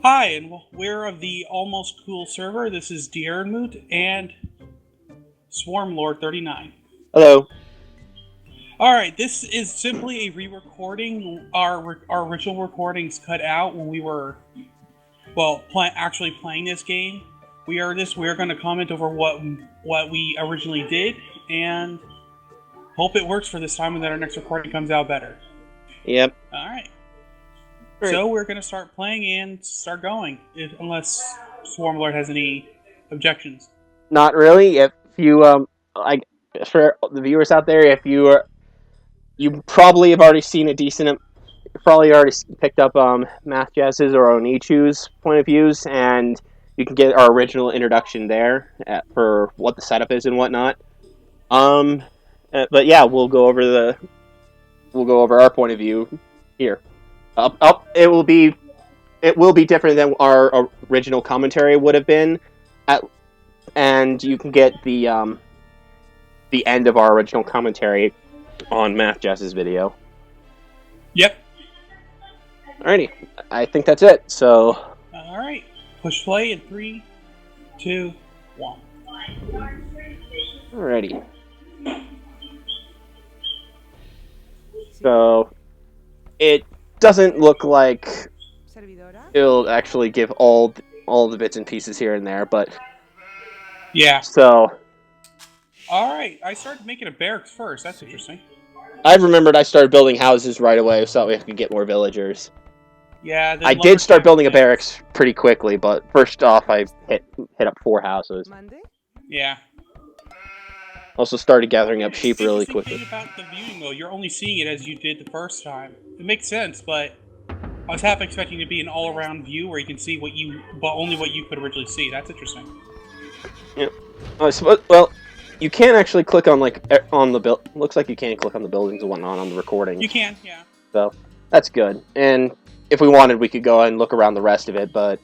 Hi, and we're of the Almost Cool server. This is Dierenmoot and Swarm Lord 39. Hello. Alright, this is simply a re-recording. Our original recordings cut out when we were, actually playing this game. We are going to comment over what we originally did, and hope it works for this time and that our next recording comes out better. Yep. Alright. Great. So we're going to start playing and start going, unless Swarm Lord has any objections. Not really. If you for the viewers out there, if you probably have already seen a decent, probably already picked up Math Jazz's or Onichu's point of views, and you can get our original introduction there for what the setup is and whatnot. But yeah, we'll go over our point of view here. It will be different than our original commentary would have been, and you can get the end of our original commentary on Math Jazz's video. Yep. Alrighty, I think that's it. So. Alright, push play in 3, 2, 1. Alrighty. So, it doesn't look like it'll actually give all the bits and pieces here and there, but yeah. So, alright, I started making a barracks first. That's interesting. I remembered I started building houses right away so that we could get more villagers. Yeah, I did start building a barracks pretty quickly, but first off, I hit up 4 houses. Yeah. Also started gathering up sheep really quickly. The thing about the viewing, though, you're only seeing it as you did the first time. It makes sense, but I was half expecting it to be an all-around view where you can see only what you could originally see. That's interesting. Yeah. Well, you can't actually click on on the build. Looks like you can't click on the buildings and whatnot on the recording. You can, yeah. So that's good. And if we wanted, we could go and look around the rest of it. But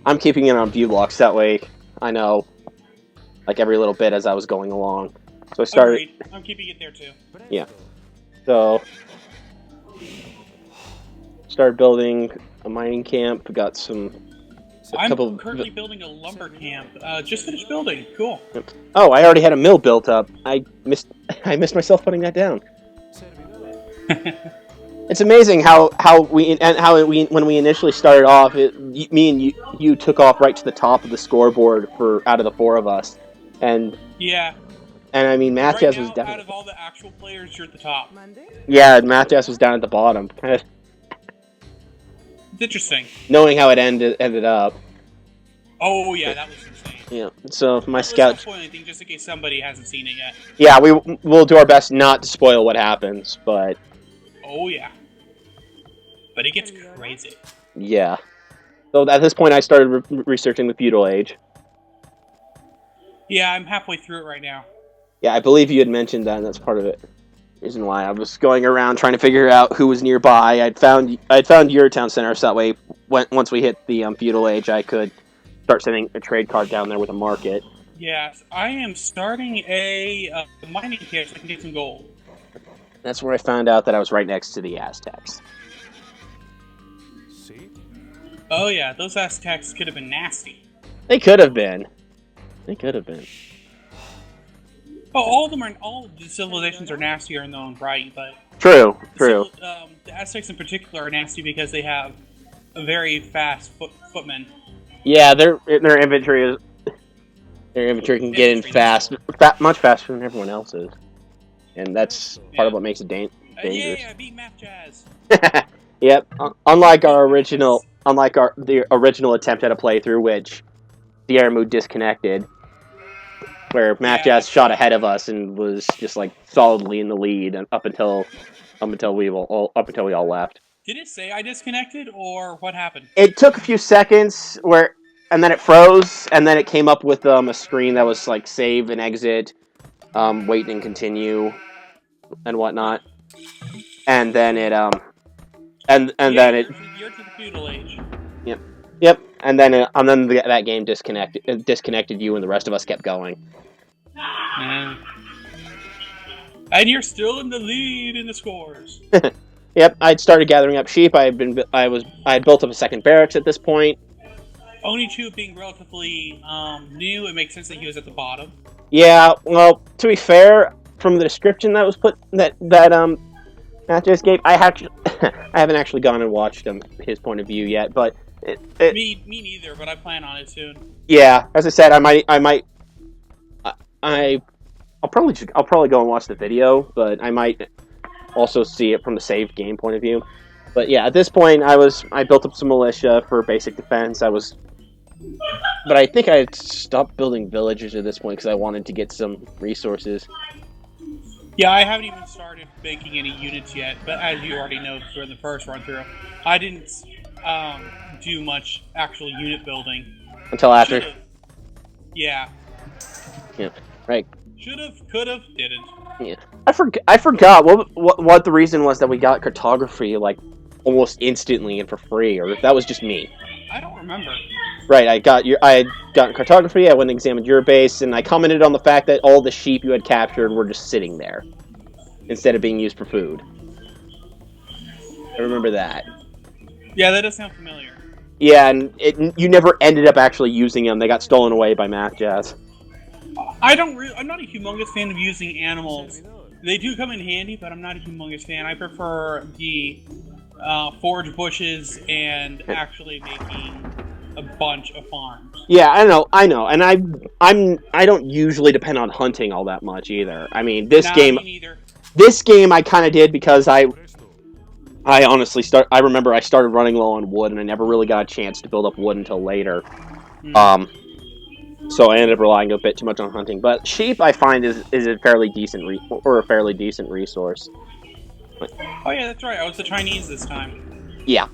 I'm keeping it on view blocks. That way, I know every little bit as I was going along. So I started. Agreed. I'm keeping it there too. Yeah. So started building a mining camp. Got I'm currently building a lumber camp. Just finished building. Cool. Oh, I already had a mill built up. I missed myself putting that down. It's amazing when we initially started off, me and you took off right to the top of the scoreboard out of the 4 of us, and yeah. And I mean, Math Jazz was down. Out of all the actual players, you're at the top. Yeah, Math Jazz was down at the bottom. It's interesting. Knowing how it ended up. Oh yeah, that was insane. Yeah. So my scout. Spoil anything, just in case somebody hasn't seen it yet. Yeah, we'll do our best not to spoil what happens, but. Oh yeah. But it gets crazy. Yeah. So at this point, I started researching the feudal age. Yeah, I'm halfway through it right now. Yeah, I believe you had mentioned that, and that's part of it. Reason why I was going around trying to figure out who was nearby. I'd found your town center, so that way, once we hit the feudal age, I could start sending a trade card down there with a market. Yes, I am starting a mining camp so I can get some gold. That's where I found out that I was right next to the Aztecs. Oh yeah, those Aztecs could have been nasty. They could have been. Oh, all the civilizations are nastier in their own right, but... True. The Aztecs in particular are nasty because they have a very fast footmen. Yeah, their infantry can get in fast, much faster than everyone else's. And that's part of what makes it dangerous. Yeah, beat Math Jazz! Yep, unlike the original attempt at a playthrough, which Dierenmoot disconnected, where Math Jazz shot ahead of us and was just solidly in the lead up until we all left. Did it say I disconnected or what happened? It took a few seconds and then it froze, and then it came up with a screen that was save and exit, wait and continue, and whatnot, and then it then it. You're to the feudal age. Yep, and then that game disconnected you, and the rest of us kept going. And you're still in the lead in the scores. Yep, I'd started gathering up sheep. I had built up a second barracks at this point. Onichu being relatively new, it makes sense that he was at the bottom. Yeah, well, to be fair, from the description that was put that Matt just gave, I haven't actually gone and watched his point of view yet, but Me neither, but I plan on it soon. yeah, as I said, I I'll probably go and watch the video, but I might also see it from the save game point of view. But yeah, at this point, I built up some militia for basic defense. But I think I had stopped building villagers at this point because I wanted to get some resources. Yeah, I haven't even started making any units yet, but as you already know during the first run through, I didn't do much actual unit building. Until after. Should've. Yeah. Yeah. Right. Should've, could've, didn't. Yeah. I forgot what the reason was that we got cartography like almost instantly and for free, or if that was just me. I don't remember. Right, I had gotten cartography, I went and examined your base, and I commented on the fact that all the sheep you had captured were just sitting there, instead of being used for food. I remember that. Yeah, that does sound familiar. Yeah, and you never ended up actually using them, they got stolen away by Math Jazz. I'm not a humongous fan of using animals. They do come in handy, but I'm not a humongous fan. I prefer the forage bushes and actually making a bunch of farms. Yeah, I know, and I don't usually depend on hunting all that much either. I mean, this game I kind of did because I honestly I remember I started running low on wood and I never really got a chance to build up wood until later. So I ended up relying a bit too much on hunting. But sheep I find is a fairly decent resource. Oh yeah, that's right. I was the Chinese this time. Yeah.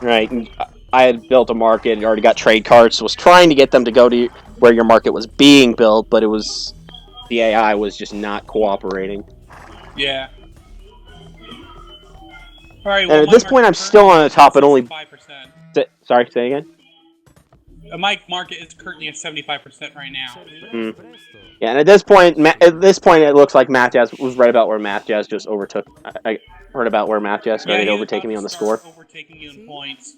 Right. And I had built a market, already got trade carts, was trying to get them to go to where your market was being built, but the AI was just not cooperating. Yeah. All right. Well, and at this point, I'm still on the top at only 5%. Sorry, say again. My market is currently at 75% right now. Yeah, and at this point, it looks like Math Jazz was right about where Math Jazz just overtook. I heard about where Math Jazz started overtaking me on the score. Overtaking you in points.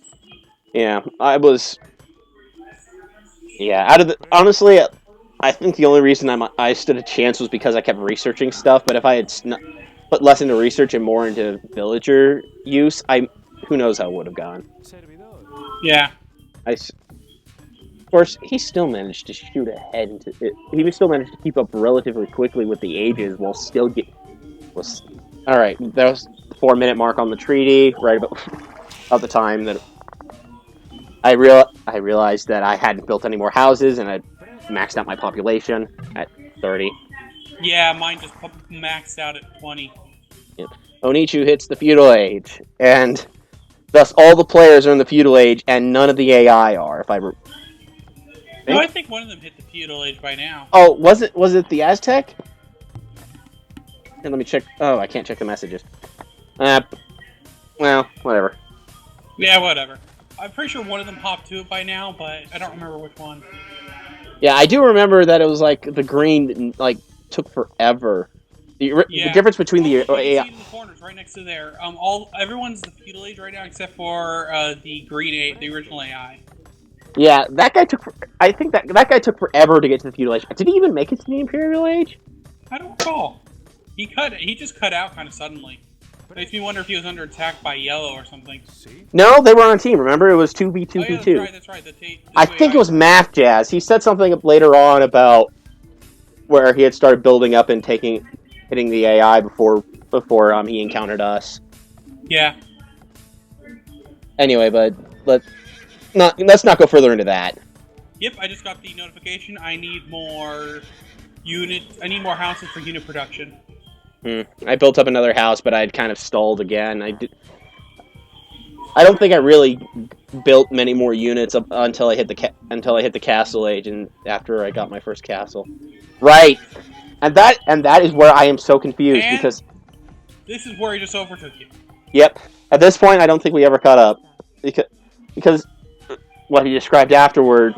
Yeah, I was. Yeah, honestly, I think the only reason I stood a chance was because I kept researching stuff. But if I had put less into research and more into villager use, who knows how it would have gone. Yeah. Of course, he still managed to shoot ahead into it. He still managed to keep up relatively quickly with the ages while still all right. That was the 4-minute mark on the treaty, right about the time that I realized that I hadn't built any more houses and I'd maxed out my population at 30. Yeah, mine just maxed out at 20. Yep. Onichu hits the feudal age, and thus all the players are in the feudal age, and none of the AI are. No, I think one of them hit the feudal age by now. Oh, was it the Aztec? And let me check. Oh, I can't check the messages. Well, whatever. Yeah, whatever. I'm pretty sure one of them hopped to it by now, but I don't remember which one. Yeah, I do remember that it was like the green took forever. The difference between the AI. In the corners right next to there. Everyone's the feudal age right now except for the green the original AI. Yeah, that guy took. I think that guy took forever to get to the feudal age. Did he even make it to the imperial age? I don't recall. He just cut out kind of suddenly. Makes me wonder if he was under attack by yellow or something. No, they were on a team. Remember, it was 2v2v2. Oh, yeah, that's right. I think it was Math Jazz. He said something up later on about where he had started building up and hitting the AI before he encountered us. Yeah. Anyway, but let's not go further into that. Yep, I just got the notification. I need more units. I need more houses for unit production. I built up another house, but I'd kind of stalled again. I don't think I really built many more units until I hit the castle age, and after I got my first castle. Right, and that is where I am so confused because this is where he just overtook you. Yep. At this point, I don't think we ever caught up because what he described afterward.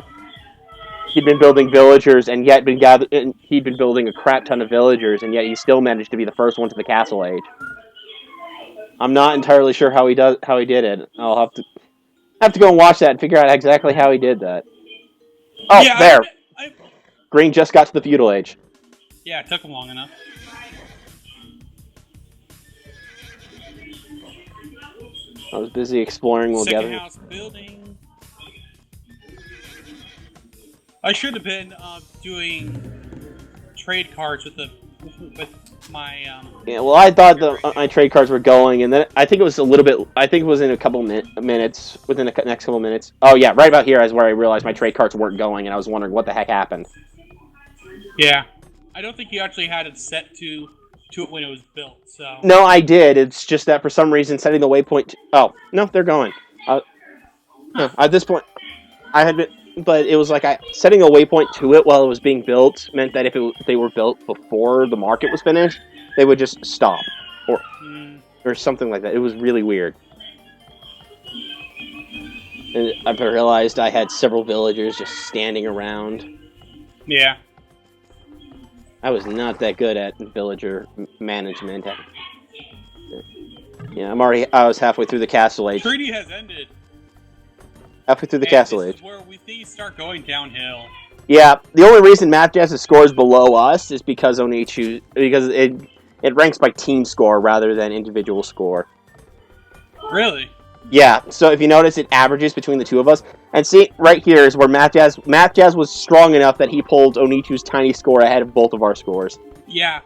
He'd been building villagers, and yet he'd been building a crap ton of villagers, and yet he still managed to be the first one to the castle age. I'm not entirely sure how he did it. I'll have to. I have to go and watch that and figure out exactly how he did that. Oh, Yeah, there. I, Green just got to the feudal age. yeah, it took him long enough. I was busy exploring while Second gathering. house building. I should have been doing trade cards with my. Yeah, well, I thought my trade cards were going, and then I think it was a little bit. I think it was in a couple minutes, within the next couple minutes. Oh yeah, right about here is where I realized my trade cards weren't going, and I was wondering what the heck happened. Yeah, I don't think you actually had it set to it when it was built. So No, I did. It's just that for some reason setting the waypoint. Oh no, they're going. At this point, I had been, but it was like setting a waypoint to it while it was being built meant that if they were built before the market was finished, they would just stop or something like that. It was really weird. And I realized I had several villagers just standing around. Yeah. I was not that good at villager management. Yeah, I was halfway through the castle age. Treaty has ended. Halfway through the And castle this age. is where we things start going downhill. Yeah, the only reason Math Jazz's score is below us is because it ranks by team score rather than individual score. Really? Yeah, so if you notice, it averages between the two of us. And see, right here is where Math Jazz was strong enough that he pulled Onichu's tiny score ahead of both of our scores. Yeah.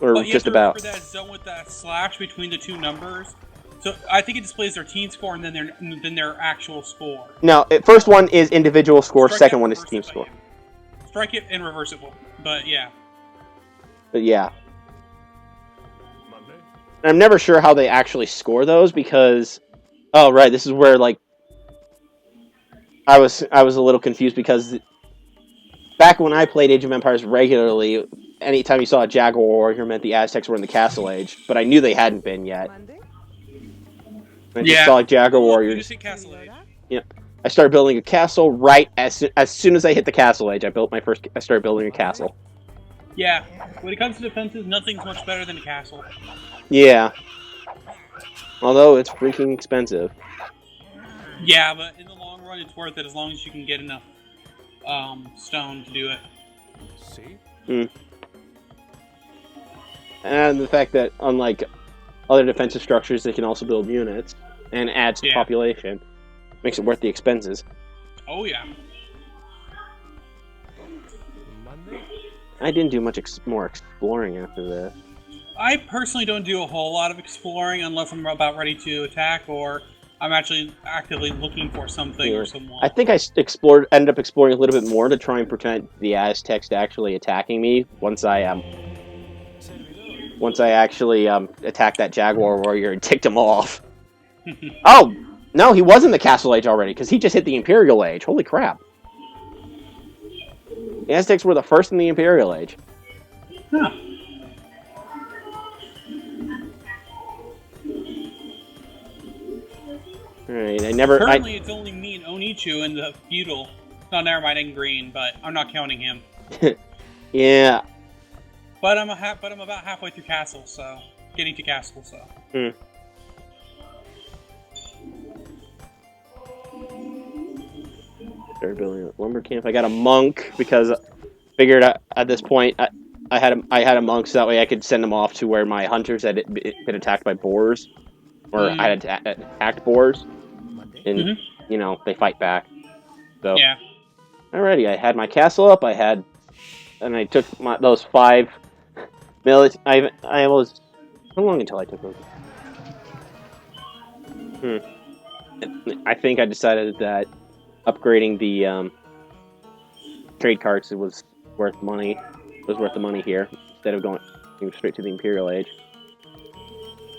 Or but you just have to about. remember that zone with that slash between the two numbers. So I think it displays their team score and then their actual score. No, first one is individual score, Strike second it, one is reverse team it, score. Yeah. Strike it and reverse it, but yeah. But yeah. And I'm never sure how they actually score those because... Oh, right, this is where, like... I was a little confused because... Back when I played Age of Empires regularly, anytime you saw a Jaguar warrior meant the Aztecs were in the Castle Age, but I knew they hadn't been yet. I just saw like Jaguar warriors. You just hit Castle Age. Yeah, I started building a castle right as soon as I hit the Castle Age. I started building a castle. Yeah, when it comes to defenses, nothing's much better than a castle. Yeah, although it's freaking expensive. Yeah, but in the long run, it's worth it as long as you can get enough stone to do it. See? And the fact that, unlike other defensive structures, they can also build units and add to population. Makes it worth the expenses. Oh, yeah. I didn't do much more exploring after this. I personally don't do a whole lot of exploring unless I'm about ready to attack or I'm actually actively looking for something or someone. I think I ended up exploring a little bit more to try and prevent the Aztecs actually attacking me once I actually attacked that Jaguar warrior and ticked him off. Oh, no, he was in the Castle Age already, because he just hit the Imperial Age. Holy crap. The Aztecs were the first in the Imperial Age. Huh. Alright, Currently, it's only me and Onichu in the feudal. No, never mind, in green, but I'm not counting him. Yeah. But I'm about halfway through castle, so getting to castle, so. Started building a lumber camp. I got a monk because I figured at this point I had a monk so that way I could send them off to where my hunters had been attacked by boars, or I had attacked boars, and you know they fight back. So yeah. Alrighty, I had my castle up. And I took those 5 military. I was how long until I took them? I think I decided that upgrading the trade carts was worth money. Was worth the money here instead of going straight to the Imperial Age.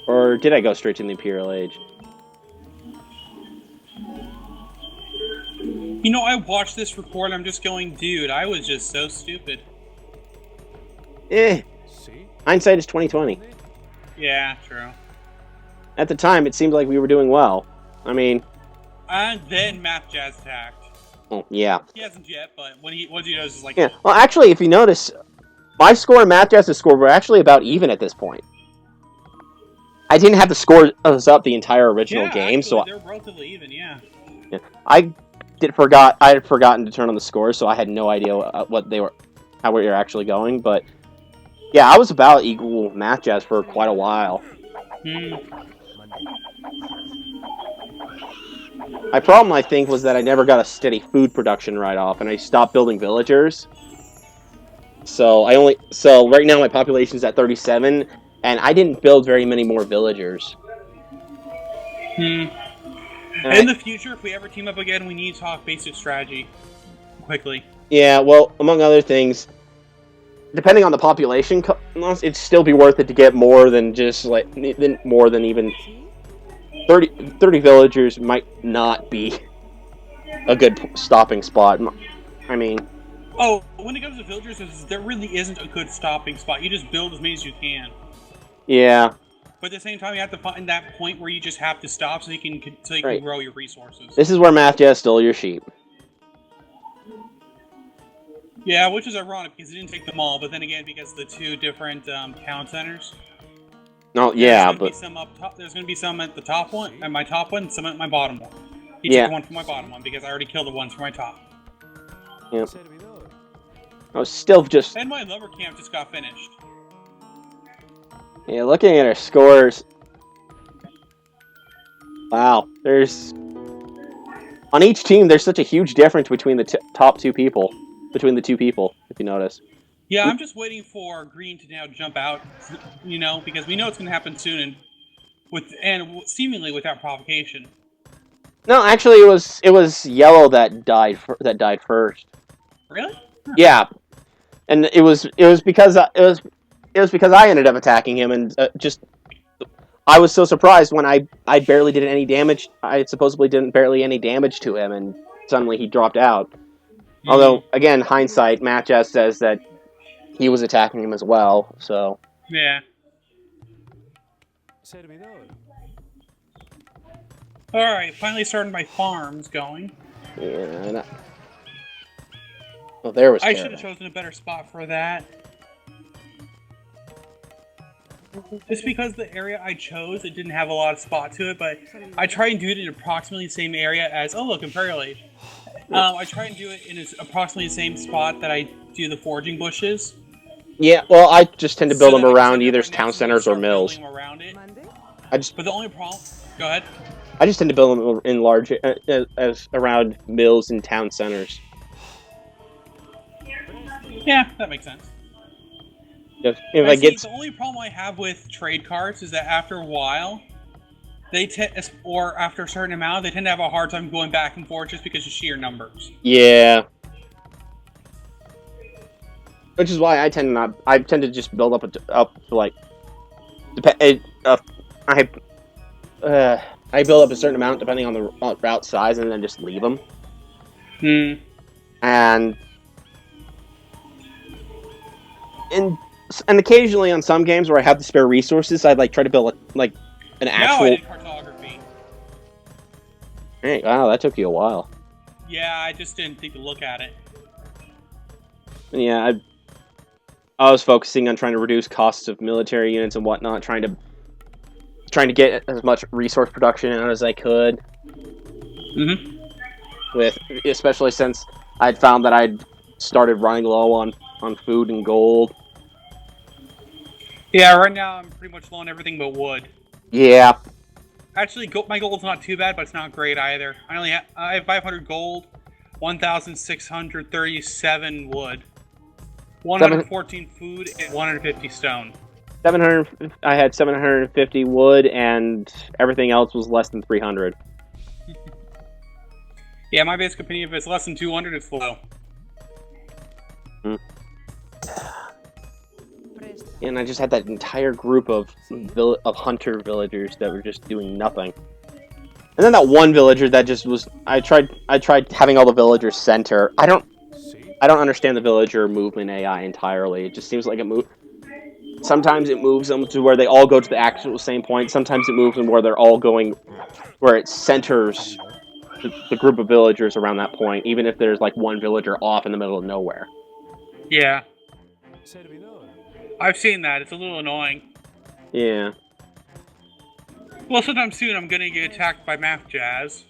Or did I go straight to the Imperial Age? You know, I watched this report and I'm just going, dude, I was just so stupid. Hindsight is 20/20. Yeah, true. At the time, it seemed like we were doing well. I mean... And then Math Jazz attacked. Oh, yeah. He hasn't yet, but once he knows, is like... Yeah, well, actually, if you notice, my score and Math Jazz's score were actually about even at this point. I didn't have the scores up the entire original game, actually, so... they're relatively even, yeah. Yeah. I had forgotten to turn on the scores, so I had no idea how we were actually going. But yeah, I was about equal math jazz for quite a while. Hmm. My problem, I think, was that I never got a steady food production right off, and I stopped building villagers. So right now my population's at 37, and I didn't build very many more villagers. Hmm. And In the future, if we ever team up again, we need to talk basic strategy quickly. yeah, well, among other things, depending on the population, it'd still be worth it to get more than just more than even 30 villagers might not be a good stopping spot. I mean, Oh, when it comes to villagers, there really isn't a good stopping spot. You just build as many as you can. yeah, But at the same time, you have to find that point where you just have to stop so you can right. grow your resources. This is where Math Jazz stole your sheep. Yeah, which is ironic because it didn't take them all, but then again, because the two different town centers. No, yeah, but There's going to be some at the top one, at my top one, some at my bottom one. He yeah, took the one from my bottom one because I already killed the ones from my top. yeah. I was still just And my lumber camp just got finished. yeah. Looking at our scores, wow. On each team, there's such a huge difference between the top two people. Between the two people, if you notice. Yeah, I'm just waiting for green to now jump out, because we know it's going to happen soon, and seemingly without provocation. No, actually, it was yellow that died first. Really? Huh. Yeah, and it was because I ended up attacking him, and I was so surprised when I barely did any damage. I supposedly didn't barely any damage to him, and suddenly he dropped out. Mm-hmm. Although, again, hindsight, Matt Jazz says that he was attacking him as well. So yeah. All right, finally started my farms going. Yeah. Well, there was. I should have chosen a better spot for that. Just because the area I chose, it didn't have a lot of spot to it, but I try and do it in approximately the same area as... Oh, look, Imperial Age. I try and do it in approximately the same spot that I do the foraging bushes. Yeah, well, I just tend to build them around either town centers or mills. Around it. But the only problem... Go ahead. I just tend to build them in large... as around mills and town centers. Yeah, that makes sense. The only problem I have with trade carts is that after a while, or after a certain amount, they tend to have a hard time going back and forth just because of sheer numbers. Yeah. Which is why I tend to just build up to like... I build up a certain amount depending on the route size and then just leave them. And occasionally on some games where I have the spare resources, I'd try to build an actual... I did cartography. Hey, wow, that took you a while. Yeah, I just didn't think to look at it. Yeah, I was focusing on trying to reduce costs of military units and whatnot, trying to get as much resource production out as I could. Especially since I'd found that I'd started running low on food and gold. Yeah, right now I'm pretty much low on everything but wood. Yeah. Actually, my gold's not too bad, but it's not great either. I have 500 gold, 1,637 wood, 114 food, and 150 stone. 700. I had 750 wood, and everything else was less than 300. Yeah, my basic opinion, if it's less than 200, it's low. And I just had that entire group of hunter villagers that were just doing nothing. And then that one villager that just was... I tried having all the villagers center. I don't understand the villager movement AI entirely. It just seems like it moves... Sometimes it moves them to where they all go to the actual same point. Sometimes it moves them where they're all going... Where it centers the group of villagers around that point, even if there's one villager off in the middle of nowhere. Yeah. I've seen that. It's a little annoying. Yeah. Well, sometime soon I'm gonna get attacked by Math Jazz.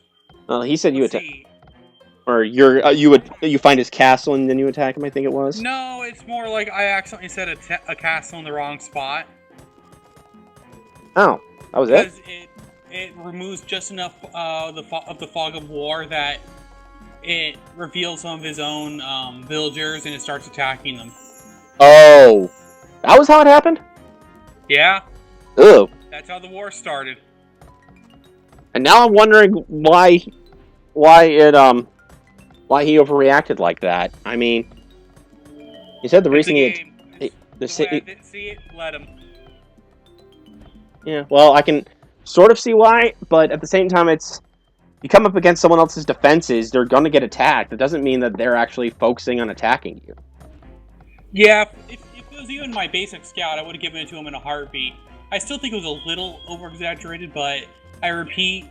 Well, he said you Let's attack, see. or you find his castle and then you attack him. I think it was. No, it's more like I accidentally set a castle in the wrong spot. Oh, that was it. Because it removes just enough of the fog of war that it reveals some of his own villagers and it starts attacking them. Oh, that was how it happened. Yeah. Ugh. That's how the war started. And now I'm wondering why he overreacted like that. I mean, he said the reason game. the way I didn't see it, let him. Yeah, well, I can sort of see why, but at the same time, it's you come up against someone else's defenses, they're gonna get attacked. It doesn't mean that they're actually focusing on attacking you. Yeah, if it was even my basic scout, I would have given it to him in a heartbeat. I still think it was a little over-exaggerated, but I repeat,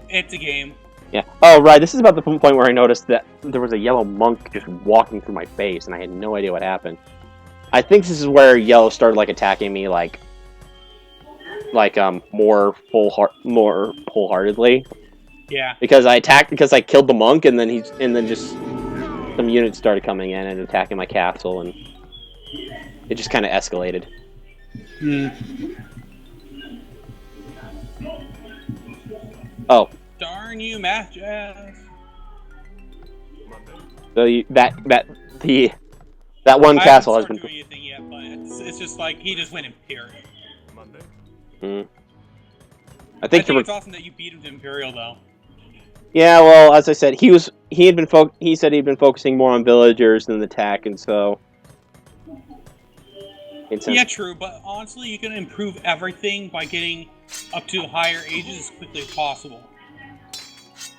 it's a game. Yeah. Oh, right. This is about the point where I noticed that there was a yellow monk just walking through my face, and I had no idea what happened. I think this is where yellow started attacking me more wholeheartedly. Yeah. Because I killed the monk, and then just some units started coming in and attacking my castle, and it just kind of escalated. Oh. Darn you, Math Jazz. So that one castle has been. I haven't started doing anything yet, but it's just like he just went Imperial. I think it's awesome that you beat him to Imperial, though. Yeah, well, as I said, he said he'd been focusing more on villagers than the attack, and so. Yeah, true, but honestly, you can improve everything by getting up to higher ages as quickly as possible.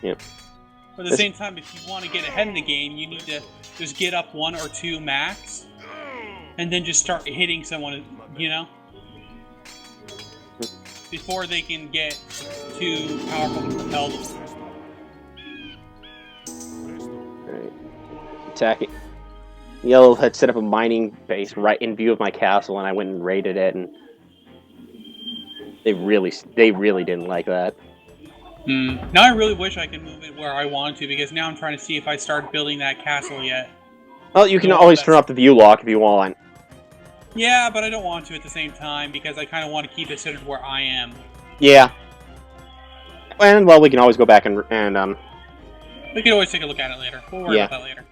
Yep. But at the same time, if you want to get ahead in the game, you need to just get up 1 or 2 max, and then just start hitting someone, before they can get too powerful to propel them. Alright. Attacking. Yellow had set up a mining base right in view of my castle, and I went and raided it, and they really didn't like that. Now I really wish I could move it where I want to, because now I'm trying to see if I start building that castle yet. Well, you can always turn off the view lock if you want. Yeah, but I don't want to at the same time, because I kind of want to keep it centered where I am. Yeah. And, well, we can always go back and we can always take a look at it later. We'll worry about that later.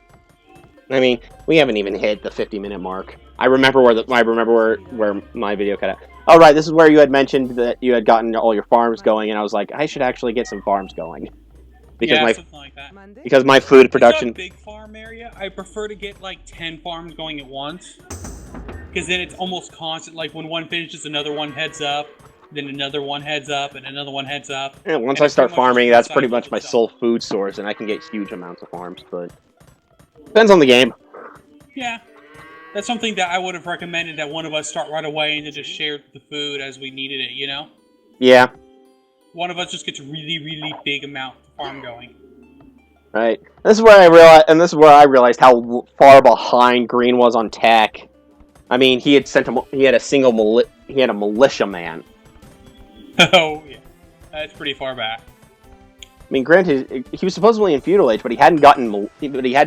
I mean, we haven't even hit the 50-minute mark. I remember where my video cut out. Oh, right, this is where you had mentioned that you had gotten all your farms going, and I was like, I should actually get some farms going. Because something like that. Because my food production... It's not a big farm area. I prefer to get, 10 farms going at once. Because then it's almost constant. Like, when one finishes, another one heads up, then another one heads up, and another one heads up. Yeah, once I start farming, that's pretty much my sole food source, and I can get huge amounts of farms, but... Depends on the game. Yeah. That's something that I would have recommended that one of us start right away and then just share the food as we needed it, Yeah. One of us just gets a really, really big amount of farm going. Right. This is where I realized how far behind Green was on tech. I mean, he had a militiaman. Oh, yeah. That's pretty far back. I mean, granted, he was supposedly in feudal age, but he hadn't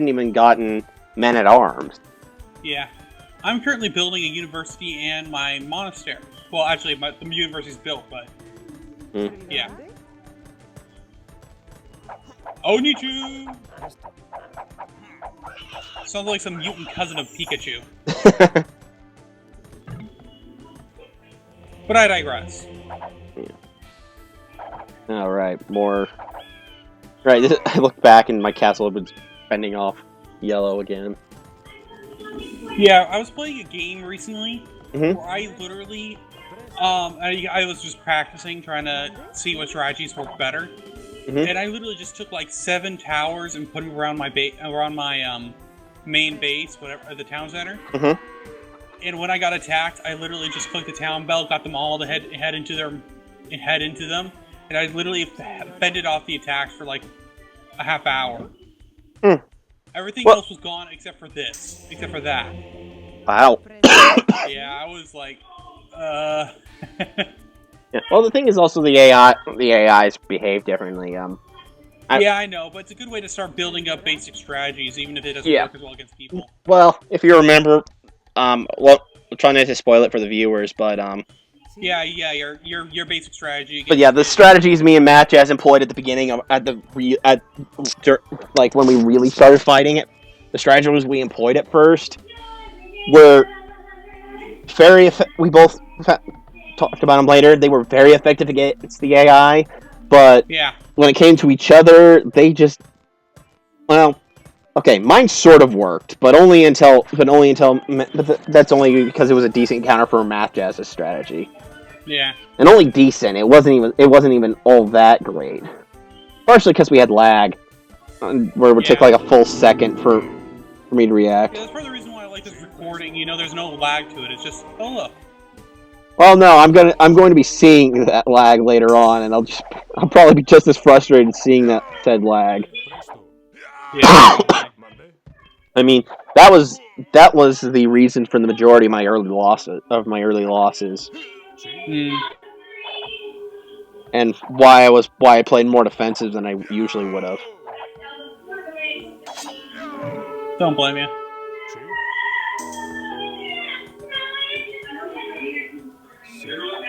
even gotten men-at-arms. Yeah. I'm currently building a university and my monastery. Well, actually, the university's built, but... Yeah. Onichu! Sounds like some mutant cousin of Pikachu. But I digress. Alright, more... Right, I look back and my castle was fending off yellow again. Yeah, I was playing a game recently Mm-hmm. where I literally, I was just practicing, trying to see what strategies work better, Mm-hmm. and I literally just took like 7 towers and put them around my main base, whatever, the town center. Mm-hmm. And when I got attacked, I literally just clicked the town bell, got them all to head into them, and I literally fended off the attacks for like a half hour. Mm. Everything else was gone except for that. Wow. Yeah, I was like, Yeah. Well, the thing is also the AIs behave differently. Yeah, I know, but it's a good way to start building up basic strategies, even if it doesn't Yeah. work as well against people. Well, if you remember, well, I'm trying not to spoil it for the viewers, but Yeah, your basic strategy But against yeah, the strategies me and Matt Jazz employed at the beginning, like when we really started fighting it, the strategies we employed at first were we both talked about them later. They were very effective against the AI, but yeah, when it came to each other, they just well, okay, mine sort of worked, but only until that's only because it was a decent counter for Matt Jazz's strategy. yeah. And only decent. It wasn't even all that great. Partially because we had lag, where it would take like a full second for me to react. Yeah, that's part of the reason why I like this recording. You know, there's no lag to it. It's just, oh look. Well, no, I'm going to be seeing that lag later on, and I'll probably be just as frustrated seeing that said lag. Yeah. I mean, that was the reason for the majority of my early losses. Mm. And why I played more defensive than I usually would have. Don't blame you.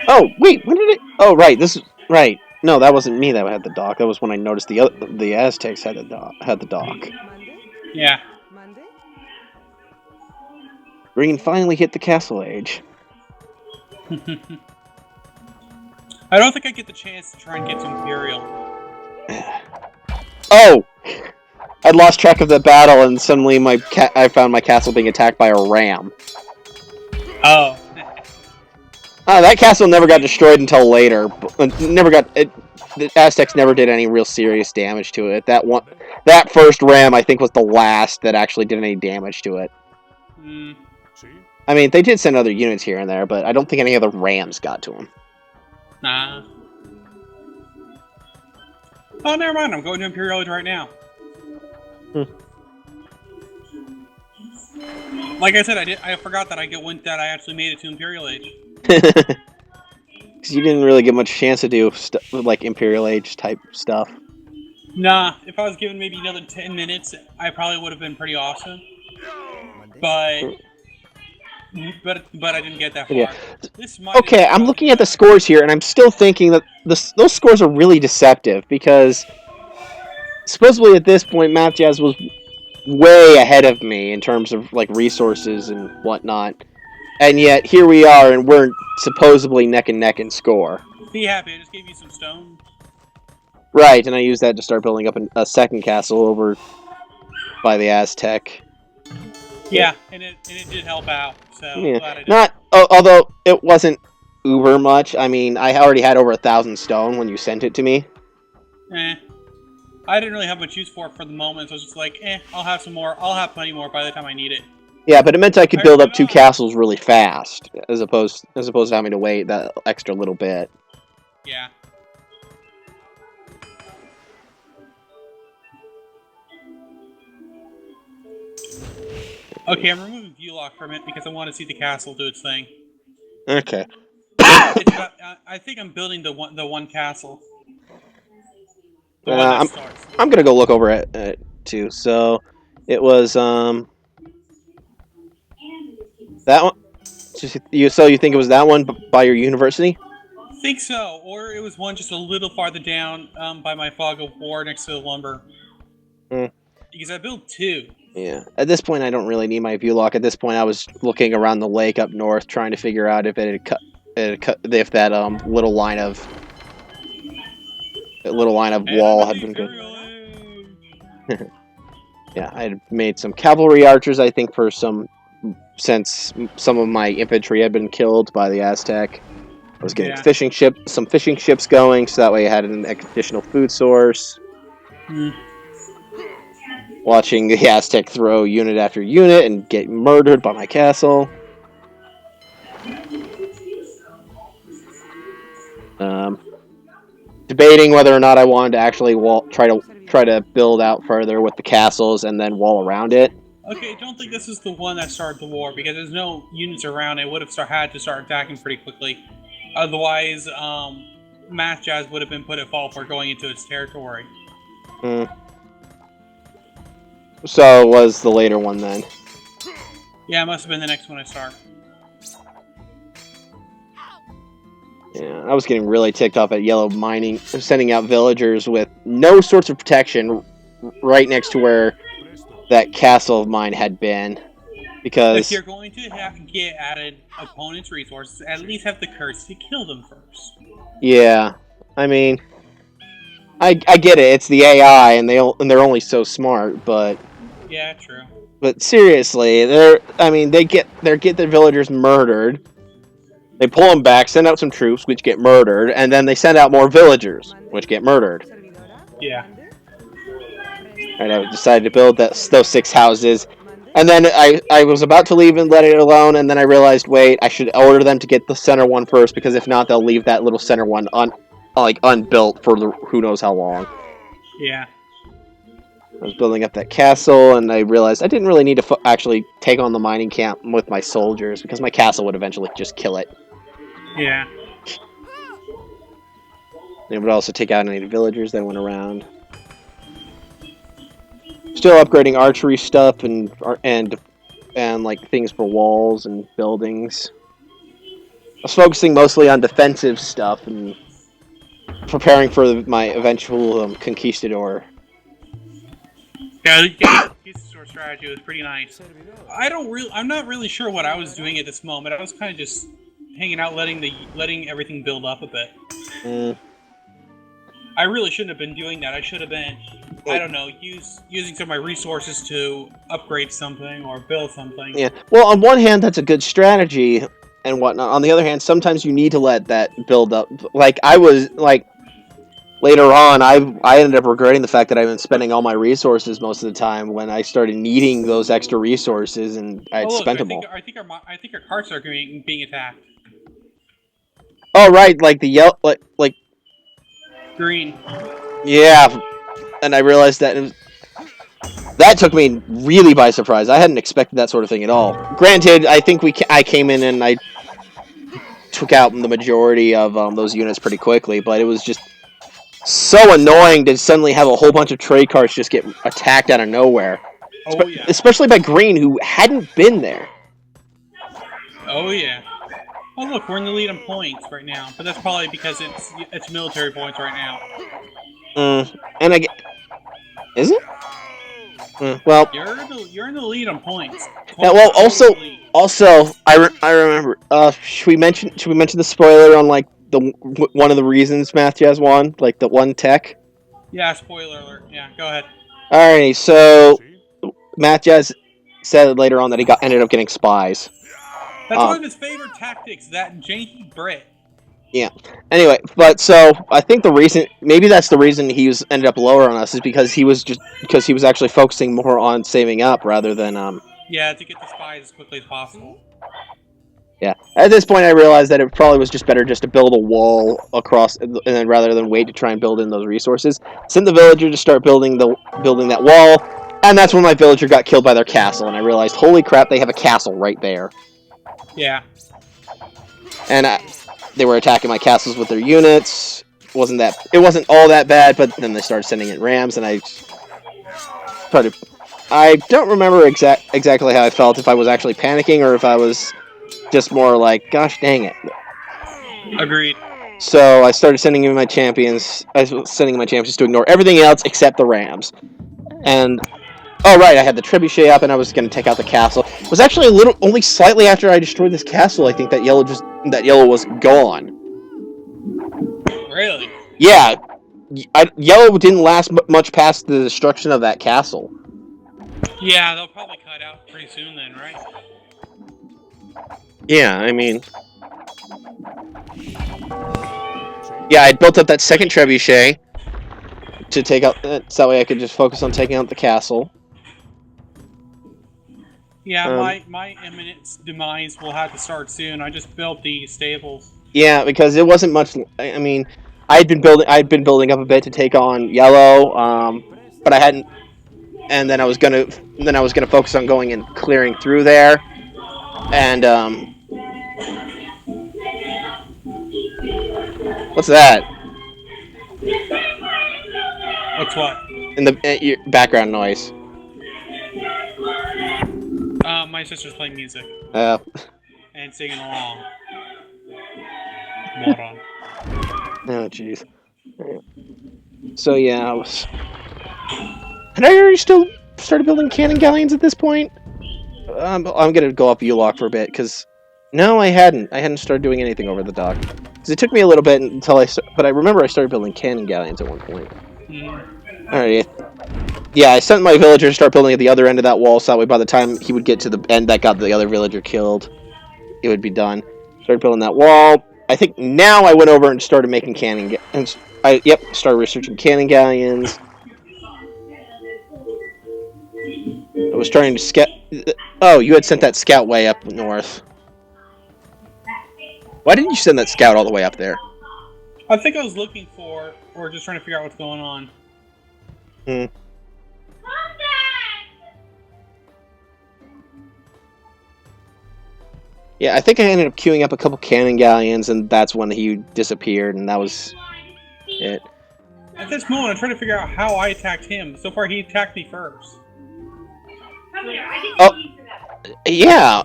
Oh wait, when did it? Oh right, this is right. No, that wasn't me that had the dock. That was when I noticed the Aztecs had the dock. Yeah. Green finally hit the castle age. I don't think I get the chance to try and get to Imperial. Oh! I'd lost track of the battle, and suddenly I found my castle being attacked by a ram. Oh. That castle never got destroyed until later. The Aztecs never did any real serious damage to it. That first ram, I think, was the last that actually did any damage to it. Mm. I mean, they did send other units here and there, but I don't think any other rams got to them. Nah. Oh, never mind. I'm going to Imperial Age right now. Like I said, I forgot that that I actually made it to Imperial Age. Because you didn't really get much chance to do like Imperial Age type stuff. Nah, if I was given maybe another 10 minutes, I probably would have been pretty awesome. But I didn't get that far. Yeah. Okay, I'm looking at the scores here, and I'm still thinking that those scores are really deceptive, because supposedly at this point, Math Jazz was way ahead of me in terms of like resources and whatnot, and yet here we are, and we're supposedly neck and neck in score. Be happy, I just gave you some stone. Right, and I used that to start building up a second castle over by the Aztec. Yeah, and it did help out. So yeah. Glad I did. Although it wasn't uber much. I mean, I already had over 1,000 stone when you sent it to me. I didn't really have much use for it for the moment, so I was just like, I'll have some more. I'll have plenty more by the time I need it. Yeah, but it meant I could build up 2 castles really fast, as opposed to having to wait that extra little bit. Yeah. Okay, I'm removing view lock from it because I want to see the castle do its thing. Okay. I think I'm building the one castle. The one that starts. I'm gonna go look over at it too. So it was that one. So you think it was that one by your university? I think so, or it was one just a little farther down by my fog of war next to the lumber. Because I built 2. Yeah. At this point, I don't really need my view lock. At this point, I was looking around the lake up north, trying to figure out if if that little line of wall had been good. Yeah, I had made some cavalry archers, I think, since some of my infantry had been killed by the Aztec. I was getting some fishing ships going, so that way I had an additional food source. Watching the Aztec throw unit after unit and get murdered by my castle. Debating whether or not I wanted to actually try to build out further with the castles and then wall around it. Okay, don't think this is the one that started the war, because there's no units around. It would have had to start attacking pretty quickly. Otherwise, Math Jazz would have been put at fault for going into its territory. Mm. So it was the later one then. Yeah, it must have been the next one I start. Yeah, I was getting really ticked off at Yellow mining, sending out villagers with no sorts of protection right next to where that castle of mine had been. If Because, you're going to get added opponent's resources, at least have the courage to kill them first. yeah, I mean, I get it. It's the AI, and they're only so smart. Yeah, true. But seriously, they get their villagers murdered. They pull them back, send out some troops, which get murdered, and then they send out more villagers, which get murdered. Yeah. And I decided to build those 6 houses. And then I was about to leave and let it alone, and then I realized, wait, I should order them to get the center one first, because if not, they'll leave that little center one unbuilt for who knows how long. Yeah. I was building up that castle, and I realized I didn't really need to actually take on the mining camp with my soldiers, because my castle would eventually just kill it. Yeah. It would also take out any villagers that went around. Still upgrading archery stuff and like things for walls and buildings. I was focusing mostly on defensive stuff and preparing for my eventual conquistador. Yeah, the conquistador strategy was pretty nice. I'm not really sure what I was doing at this moment. I was kind of just hanging out, letting everything build up a bit. Mm. I really shouldn't have been doing that. I should have been, I don't know, using some of my resources to upgrade something or build something. Yeah. Well, on one hand, that's a good strategy and whatnot. On the other hand, sometimes you need to let that build up. Later on, I ended up regretting the fact that I've been spending all my resources most of the time when I started needing those extra resources, and I'd spent them all. I think our carts are being attacked. Oh right, like the yellow, like Green. yeah, and I realized that that took me really by surprise. I hadn't expected that sort of thing at all. Granted, I think I came in and I took out the majority of those units pretty quickly, but it was just so annoying to suddenly have a whole bunch of trade carts just get attacked out of nowhere. Oh yeah. Especially by Green, who hadn't been there. Oh yeah. Oh look, we're in the lead on points right now, but that's probably because it's military points right now. And is it? Well, you're in the lead on points. Yeah, well, also, I remember. Should we mention the spoiler on like one of the reasons Math Jazz won, like the one tech? Yeah, spoiler alert. Yeah, go ahead. Alright, so Math Jazz said later on that he ended up getting spies. That's one of his favorite tactics. That janky Brit. Yeah. Anyway, but so I think maybe that's the reason he ended up lower on us is because he was actually focusing more on saving up rather than Yeah, to get the spies as quickly as possible. Yeah. At this point, I realized that it probably was just better just to build a wall across, and then rather than wait to try and build in those resources, send the villager to start building that wall, and that's when my villager got killed by their castle, and I realized, holy crap, they have a castle right there. Yeah. And they were attacking my castles with their units. It wasn't all that bad, but then they started sending in rams, and I don't remember exactly how I felt, if I was actually panicking or if I was just more like, gosh dang it. Agreed. So I started sending in my champions. I was sending in my champions to ignore everything else except the rams. And oh right, I had the trebuchet up, and I was going to take out the castle. It was actually only slightly after I destroyed this castle, I think that yellow was gone. Really? Yeah, yellow didn't last much past the destruction of that castle. Yeah, they'll probably cut out pretty soon then, right? Yeah, I mean, yeah, I built up that second trebuchet to take out, so that way I could just focus on taking out the castle. Yeah, my imminent demise will have to start soon. I just built the stables. Yeah, because it wasn't much. I mean, I'd been building up a bit to take on yellow, but I hadn't. And then I was gonna focus on going and clearing through there, and what's that? What's what? in the your background noise. My sister's playing music Uh, and singing along. Moron. oh jeez. So yeah, I was. Had I already still started building cannon galleons at this point? I'm gonna go up U-Lock for a bit because no, I hadn't. I hadn't started doing anything over the dock because it took me a little bit until but I remember I started building cannon galleons at one point. Mm. All right. Yeah, I sent my villager to start building at the other end of that wall, so that way by the time he would get to the end that got the other villager killed, it would be done. Started building that wall. I think now I went over and started making cannon. Started researching cannon galleons. I was trying to scout. Oh, you had sent that scout way up north. Why didn't you send that scout all the way up there? I think I was looking for, or just trying to figure out what's going on. Hmm. Yeah, I think I ended up queuing up a couple cannon galleons, and that's when he disappeared, and that was it. At this moment, I'm trying to figure out how I attacked him. So far, he attacked me first. Oh, yeah.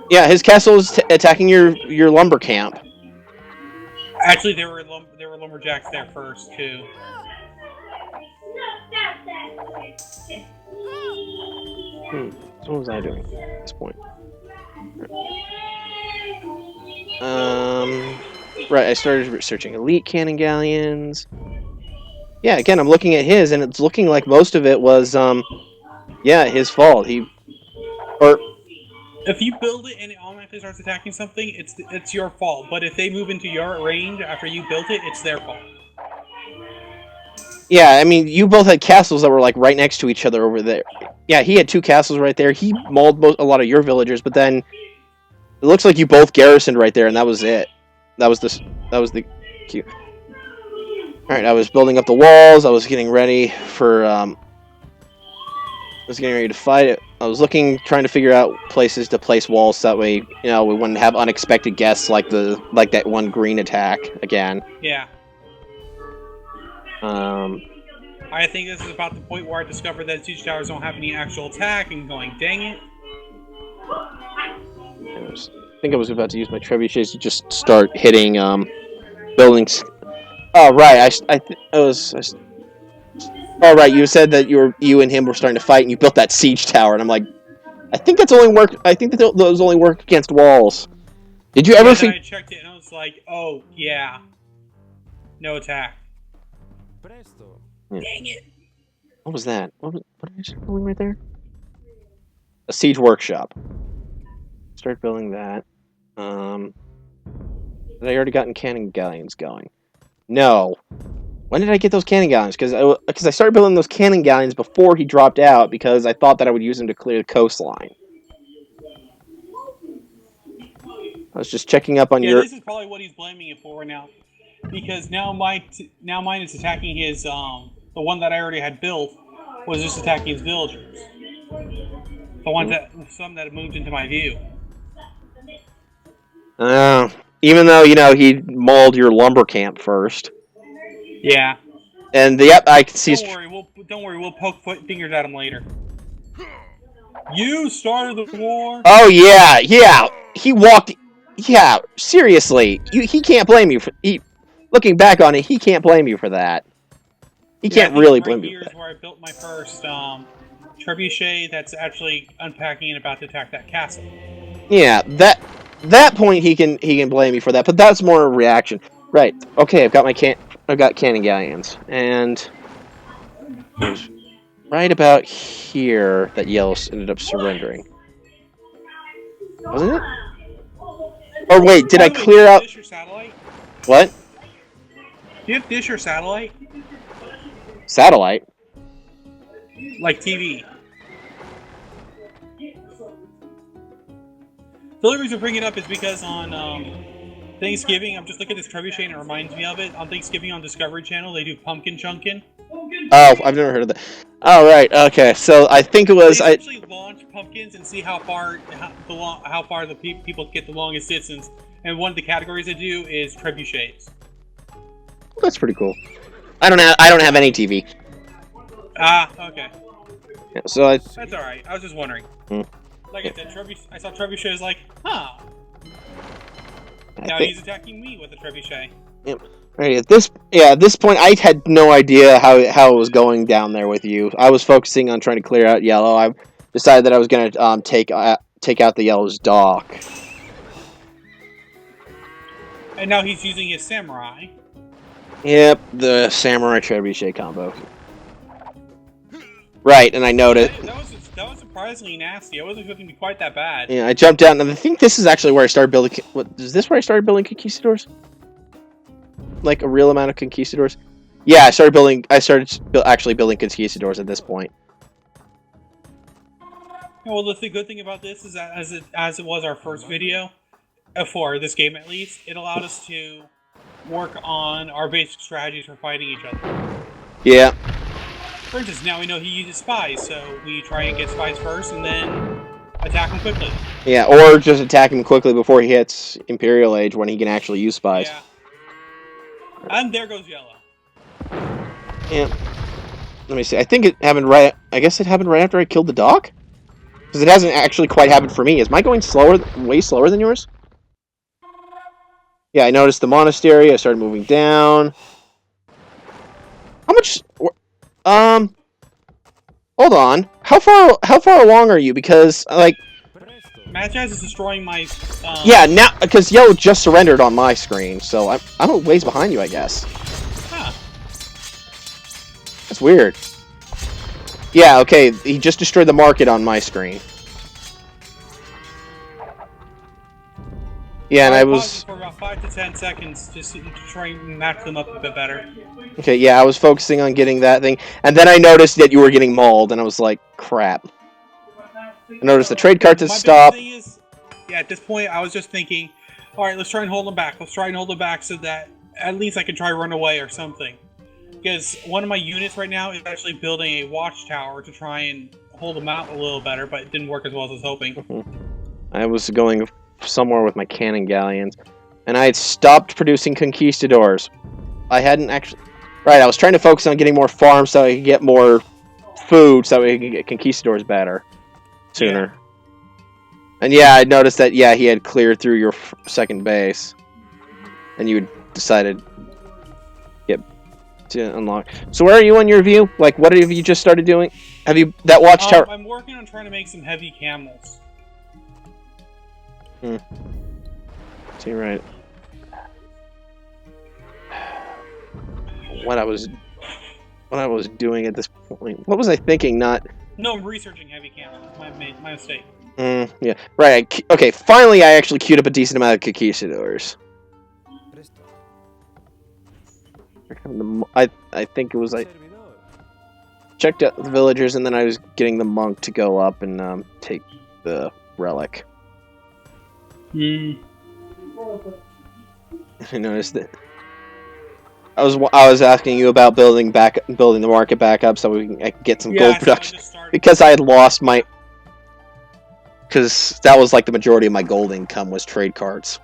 Yeah, his castle is attacking your lumber camp. Actually, there were lumberjacks there first too. So what was I doing at this point? Right, I started researching elite cannon galleons. Yeah, again, I'm looking at his, and it's looking like most of it was, yeah, his fault. If you build it and it automatically starts attacking something, it's your fault. But if they move into your range after you built it, it's their fault. Yeah, I mean, you both had castles that were like right next to each other over there. Yeah, he had two castles right there. He mauled a lot of your villagers, but then it looks like you both garrisoned right there, and that was it. That was the cue. All right, I was building up the walls. I was getting ready for. I was getting ready to fight it. I was trying to figure out places to place walls so that way, we wouldn't have unexpected guests like that one green attack again. Yeah. I think this is about the point where I discovered that siege towers don't have any actual attack, and going, dang it. I think I was about to use my trebuchets to just start hitting buildings. Oh right, oh right, you said that you and him were starting to fight, and you built that siege tower, and I'm like, I think those only work against walls. Did you ever I checked it and I was like, oh yeah, no attack. Presto. Dang it! What was that? What did I start building right there? A siege workshop. Start building that. Had I already gotten cannon galleons going? No. When did I get those cannon galleons? Because I started building those cannon galleons before he dropped out because I thought that I would use them to clear the coastline. I was just checking up on your. This is probably what he's blaming you for now, because now mine is attacking his the one that I already had built was just attacking his villagers. The ones some that have moved into my view. Even though he mauled your lumber camp first. Yeah. And I can see. Don't worry. We'll poke fingers at him later. You started the war. Oh yeah. He walked. Yeah, seriously, he can't blame you for. Looking back on it, he can't blame you for that. He can't really blame you. Here's where I built my first trebuchet that's actually unpacking and about to attack that castle. Yeah, that point he can blame you for that, but that's more a reaction. Right. Okay, I've got cannon galleons, and it was right about here that Yelos ended up surrendering. Wasn't it? Or wait, did I clear out? Dish or satellite? What? Do you have dish or satellite? Satellite? Like TV. The only reason I bring it up is because on Thanksgiving, I'm just looking at this trebuchet and it reminds me of it. On Thanksgiving on Discovery Channel, they do pumpkin chunkin'. Oh, I've never heard of that. Oh, right. Okay, so I think it was. They actually launch pumpkins and see how far the people get the longest distance. And one of the categories they do is trebuchets. That's pretty cool. I don't have any TV. Ah, okay. Yeah, so I, That's alright. I was just wondering. Hmm. Like I said, I saw Trebuchet was like, huh. Now think he's attacking me with a Trebuchet. right at this point, I had no idea how it was going down there with you. I was focusing on trying to clear out yellow. I decided that I was gonna take out the yellow's dock. And now he's using his samurai. Yep, the samurai trebuchet combo. Right, and I noticed. That was surprisingly nasty. I wasn't expecting to be quite that bad. Yeah, I jumped down, and I think this is actually where I started building. What is this? Where I started building conquistadors? Like a real amount of conquistadors? Yeah, I started actually building conquistadors at this point. Well, the good thing about this is that as it was our first video for this game, at least, it allowed us to work on our basic strategies for fighting each other. Yeah. For instance, now we know he uses spies, so we try and get spies first, and then attack him quickly. Yeah, or just attack him quickly before he hits Imperial Age when he can actually use spies. Yeah. And there goes yellow. Yeah. Let me see. I think it happened right. I guess it happened right after I killed the dog. Because it hasn't actually quite happened for me. Is mine going slower, way slower than yours? Yeah, I noticed the monastery. I started moving down. How much? Hold on. How far along are you? Because like, Mad Jazz is destroying my. yeah, now because Yellow just surrendered on my screen, so I'm a ways behind you, I guess. Huh. That's weird. Yeah, okay. He just destroyed the market on my screen. Yeah, and I was for about 5 to 10 seconds just to try and match them up a bit better. okay. Yeah, I was focusing on getting that thing, and then I noticed that you were getting mauled, and I was like, "Crap!" I noticed the trade carts had stopped. Thing is, yeah, at this point, I was just thinking, all right, let's try and hold them back. Let's try and hold them back so that at least I can try run away or something. Because one of my units right now is actually building a watchtower to try and hold them out a little better, but it didn't work as well as I was hoping. I was going somewhere with my cannon galleons, and I had stopped producing conquistadors. I hadn't actually. Right, I was trying to focus on getting more farms so I could get more food so I could get conquistadors better sooner. Yeah. And yeah, I noticed that, yeah, he had cleared through your second base. And you had decided to unlock. So where are you on your view? Like, what have you just started doing? Have you... That watchtower... I'm working on trying to make some heavy camels. See, right. What I was doing at this point... What was I thinking? Not... No, I'm researching heavy camels. My mistake. Yeah. Right. Okay, finally I actually queued up a decent amount of conquistadors. I think it was like... Checked out the villagers, and then I was getting the monk to go up and take the relic. I noticed that. I was asking you about building the market back up so we can get some gold production, because I had lost my... Because that was like the majority of my gold income was trade cards.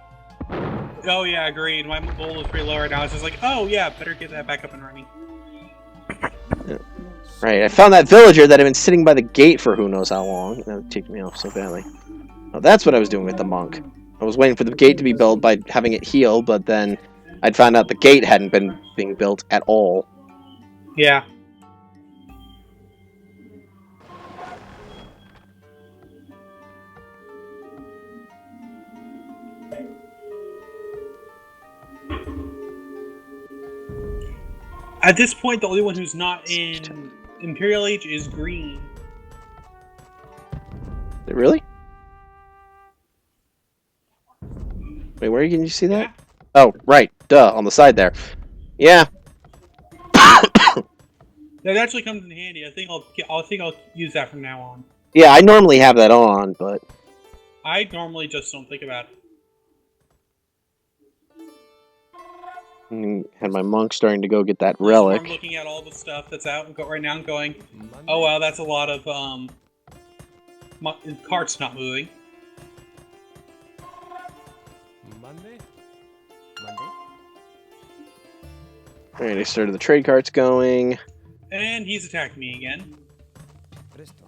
Oh yeah, agreed. My gold was pretty low right now. I was just like, oh yeah, better get that back up and running. Yeah. Right, I found that villager that had been sitting by the gate for who knows how long. That ticked me off so badly. Oh, that's what I was doing with the monk. I was waiting for the gate to be built by having it heal, but then I'd found out the gate hadn't been being built at all. Yeah. At this point, the only one who's not in Imperial Age is green. Really? Wait, where can you see that? Yeah. Oh, right. Duh, on the side there. Yeah. That actually comes in handy. I think I'll use that from now on. Yeah, I normally have that on, but I normally just don't think about it. Had my monk starting to go get that relic. I'm looking at all the stuff that's out right now and going, oh wow, that's a lot of carts not moving. Alright, I started the trade carts going. And he's attacking me again. Presto.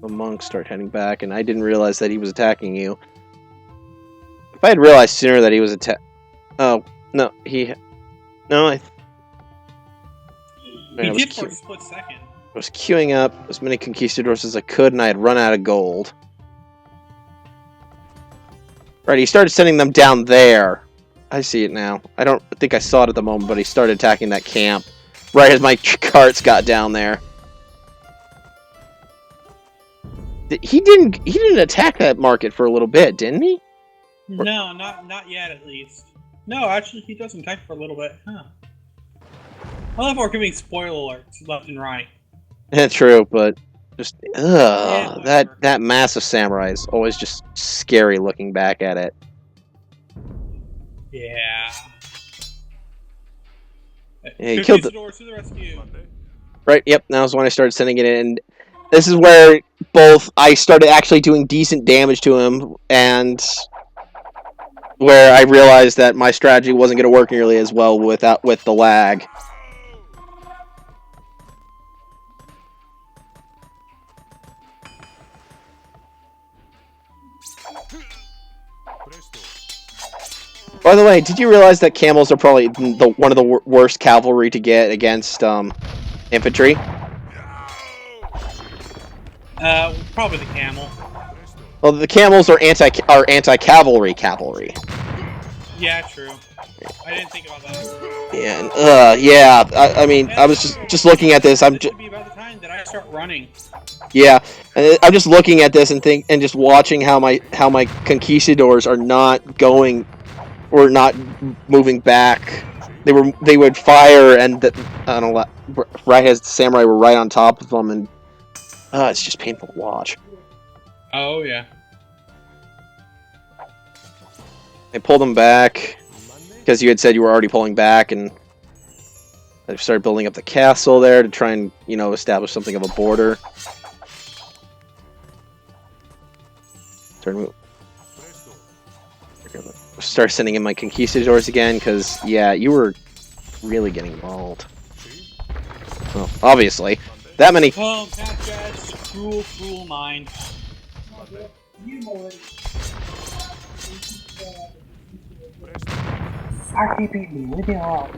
The monks start heading back, and I didn't realize that he was attacking you. If I had realized sooner that he was oh no, I He was, did for a split second. I was queuing up as many conquistadors as I could, and I had run out of gold. Right, he started sending them down there. I see it now. I don't think I saw it at the moment, but he started attacking that camp right as my carts got down there. He didn't attack that market for a little bit, didn't he? No, not yet, at least. No, actually, he doesn't attack for a little bit. Huh. I love how we're giving spoiler alerts left and right. Yeah, true, but just Yeah, that mass of samurai is always just scary looking back at it. Yeah. Yeah, he killed the Conquistadors to the rescue. right. Yep, that was when I started sending it in. This is where both I started actually doing decent damage to him, and where I realized that my strategy wasn't going to work nearly as well with the lag. Presto. By the way, did you realize that camels are probably one of the worst cavalry to get against infantry? Probably the camel. Presto. Well, the camels are anti-cavalry cavalry. Yeah, true. I didn't think about that. Yeah, and, yeah. I mean, I was just looking at this. This should be about the time that I start running. Yeah, and I'm just looking at this and just watching how my conquistadors are not going or not moving back. They would fire, and I don't know, right as the samurai were right on top of them, and it's just painful to watch. Oh, yeah. They pulled them back because you had said you were already pulling back, and I started building up the castle there to try and establish something of a border. Start sending in my conquistadors again, because yeah, you were really getting mauled. Well, obviously, that many. Oh, that's cruel, cruel mind. I keep eating. Leave me alone.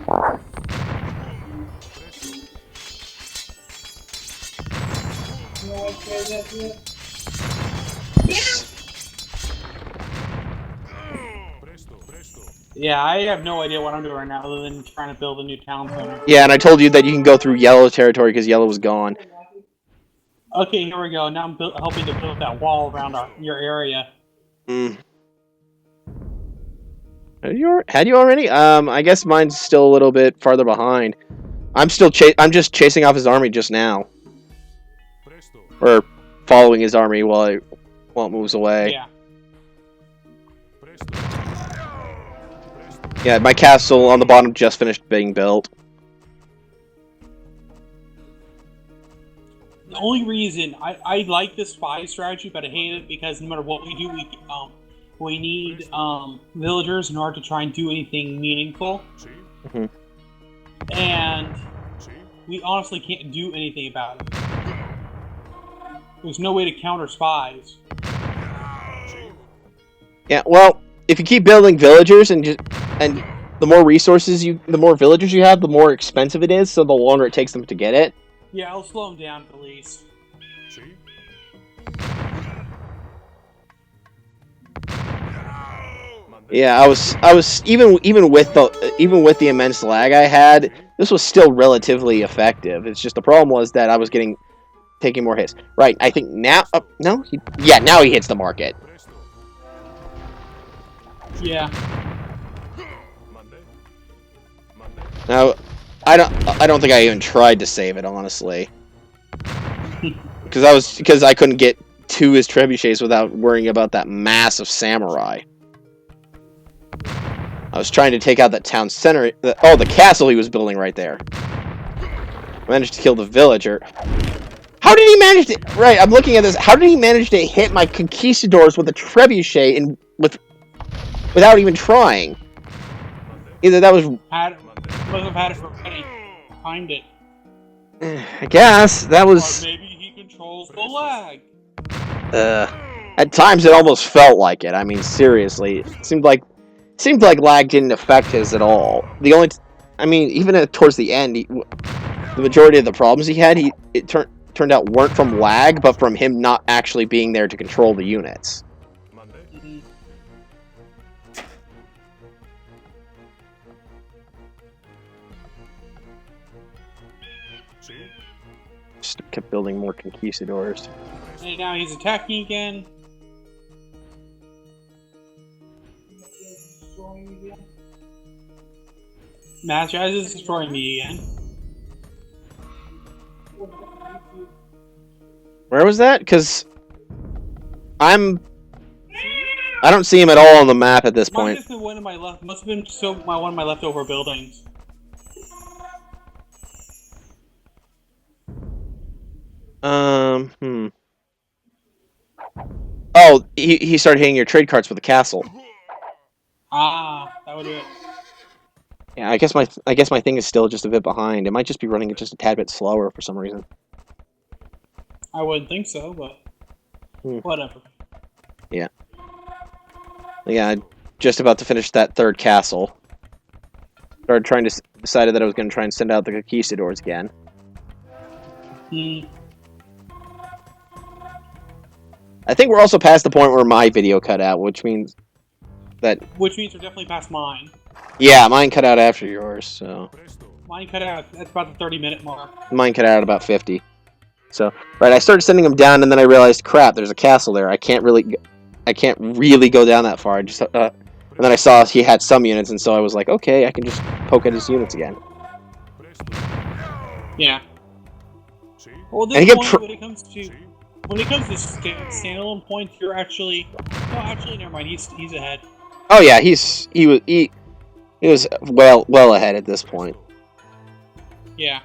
Presto. Presto. Yeah, I have no idea what I'm doing right now other than trying to build a new town center. Yeah, and I told you that you can go through yellow territory because yellow was gone. Okay, here we go. Now I'm helping to build that wall around your area. Mm. Had you already? I guess mine's still a little bit farther behind. I'm just chasing off his army just now, Presto. or following his army while it moves away. Yeah. Presto. Presto. Yeah, my castle on the bottom just finished being built. The only reason I like this spy strategy, but I hate it because no matter what we do, we need villagers in order to try and do anything meaningful. Sí. Mhm. And Sí. we honestly can't do anything about it. There's no way to counter spies. Sí. Yeah, well, if you keep building villagers and the more the more villagers you have, the more expensive it is. So the longer it takes them to get it. Yeah, I'll slow them down at least. Sí. Yeah, I was even with the immense lag I had, this was still relatively effective. It's just the problem was that I was taking more hits. Right, I think now now he hits the market. Presto. Yeah. Mande. Mande. Now I don't think I even tried to save it, honestly. Because I couldn't get to his trebuchets without worrying about that mass of samurai. I was trying to take out that town center. The castle he was building right there. I managed to kill the villager. How did he manage to? Right, I'm looking at this. How did he manage to hit my conquistadors with a trebuchet without even trying? Either that was Must have had it already. Timed it. I guess that Or was. maybe he controls the lag. At times, it almost felt like it. I mean, seriously, it seemed like lag didn't affect his at all. The only, I mean, even towards the end, the majority of the problems he had, it turned out weren't from lag, but from him not actually being there to control the units. Monday. Mhm. See? Just kept building more conquistadors. And now he's attacking again. Mass Jazz is destroying me again. Where was that? Because I don't see him at all on the map at this Might point. have been one of my left. Must have been one of my leftover buildings. Oh, he started hitting your trade carts with the castle. Ah, that would do it. Yeah, I guess my thing is still just a bit behind. It might just be running it just a tad bit slower for some reason. I wouldn't think so, but whatever. Yeah, just about to finish that third castle. Started trying to decided that I was going to try and send out the conquistadors again. I think we're also past the point where my video cut out, which means that we're definitely past mine. Yeah, mine cut out after yours, so Mine cut out. That's about the 30-minute mark. Mine cut out at about 50. So, right, I started sending them down, and then I realized, crap, there's a castle there. I can't really go down that far. I just, and then I saw he had some units, and so I was like, okay, I can just poke at his units again. Yeah. Well, And this point, when it comes to standalone points, you're actually. No, actually, never mind. He's ahead. Oh yeah, he was well ahead at this point. Yeah.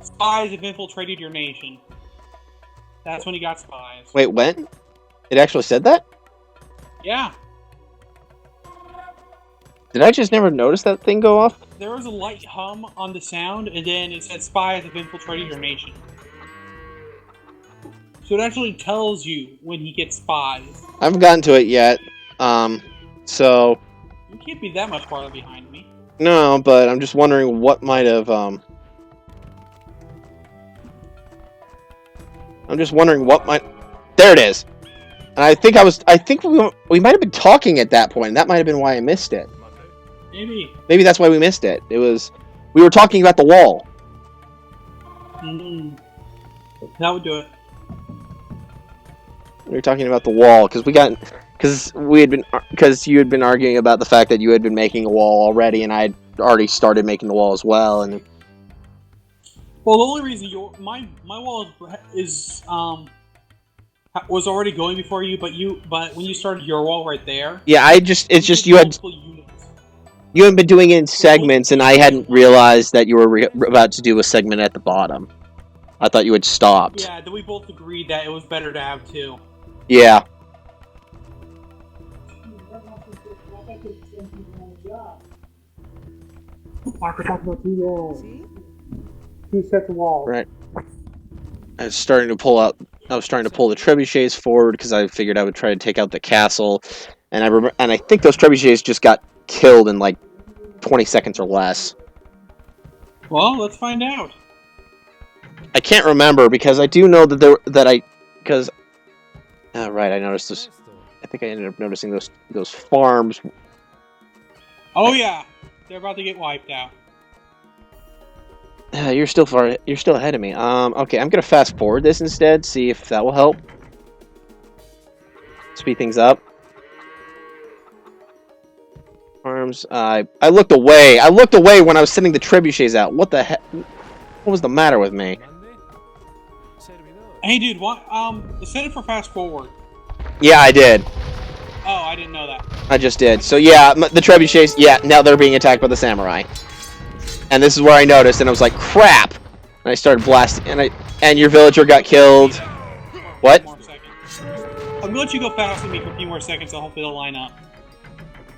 Spies have infiltrated your nation. That's when he got spies. Wait, when? It actually said that? Yeah. Did I just never notice that thing go off? There was a light hum on the sound, and then it said spies have infiltrated your nation. So it actually tells you when he gets spies. I haven't gotten to it yet, so... You can't be that much farther behind me. No, but I'm just wondering what might have, I'm just wondering what might... There it is! And I think we might have been talking at that point, and that might have been why I missed it. Maybe. Maybe that's why we missed it. We were talking about the wall. That would do it. We were talking about the wall, because you had been arguing about the fact that you had been making a wall already, and I had already started making the wall as well, and... Well, the only reason my wall is was already going before you, but when you started your wall right there. Yeah, it's just you had been doing it in segments, and I hadn't realized that you were about to do a segment at the bottom. I thought you had stopped. Yeah, then we both agreed that it was better to have two. Yeah. I could talk about two walls. Two sets of walls. Right. I was starting to pull the trebuchets forward because I figured I would try to take out the castle, and I think those trebuchets just got killed in like 20 seconds or less. Well, let's find out. I can't remember because I do know that right, I noticed this. I think I ended up noticing those farms. Oh yeah, they're about to get wiped out. You're still ahead of me. Okay, I'm gonna fast forward this instead. See if that will help. Speed things up. Farms. I looked away. I looked away when I was sending the trebuchets out. What the heck? What was the matter with me? Hey, dude, what? Set it for fast forward. Yeah, I did. Oh, I didn't know that. I just did. So yeah, the trebuchets. Yeah, now they're being attacked by the samurai. And this is where I noticed, and I was like, crap! And I started blasting, and your villager got killed. What? gonna let you go fast with me for a few more seconds. So hopefully it'll line up.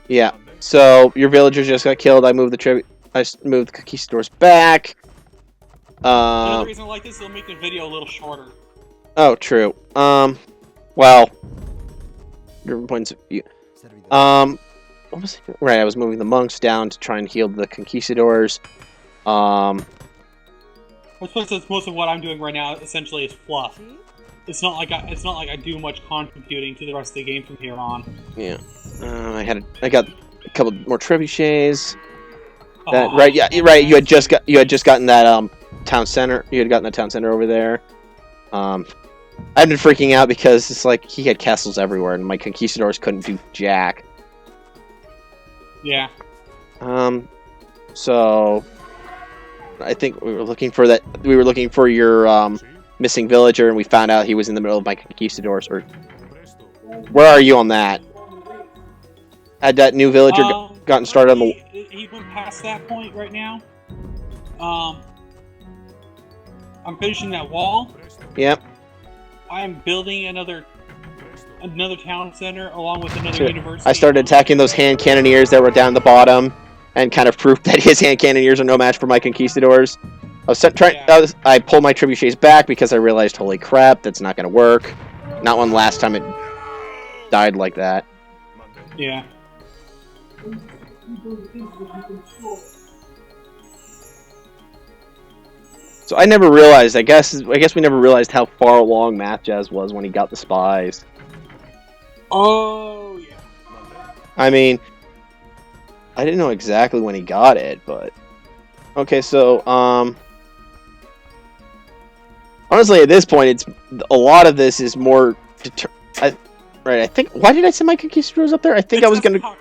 Yeah. So your villagers just got killed. I moved the conquistadors back. Another reason I like this, it'll make the video a little shorter. Oh, true. Well, different points of view. What was it? Right, I was moving the monks down to try and heal the conquistadors. I suppose that's most of what I'm doing right now. Essentially, is fluff. It's not like I do much contributing to the rest of the game from here on. Yeah. I got a couple more trebuchets. That right? Yeah, right. You had just gotten that town center. You had gotten the town center over there. I've been freaking out because it's like he had castles everywhere, and my conquistadors couldn't do jack. Yeah. So I think we were looking for that. We were looking for your missing villager, and we found out he was in the middle of my conquistadors. Or where are you on that? Had that new villager gotten started on the? He went past that point right now. I'm finishing that wall. Yep. I am building another town center along with another university. I started attacking those hand cannoneers that were down the bottom, and kind of proved that his hand cannoneers are no match for my conquistadors. I pulled my trebuchets back because I realized, holy crap, that's not going to work. Not when last time it died like that. Yeah. So I never realized. I guess we never realized how far along Mathjazz was when he got the spies. Oh yeah. I mean, I didn't know exactly when he got it, but okay. So honestly, at this point, it's a lot of this is more. Right. I think. Why did I send my conquistadors up there? I think I was gonna. From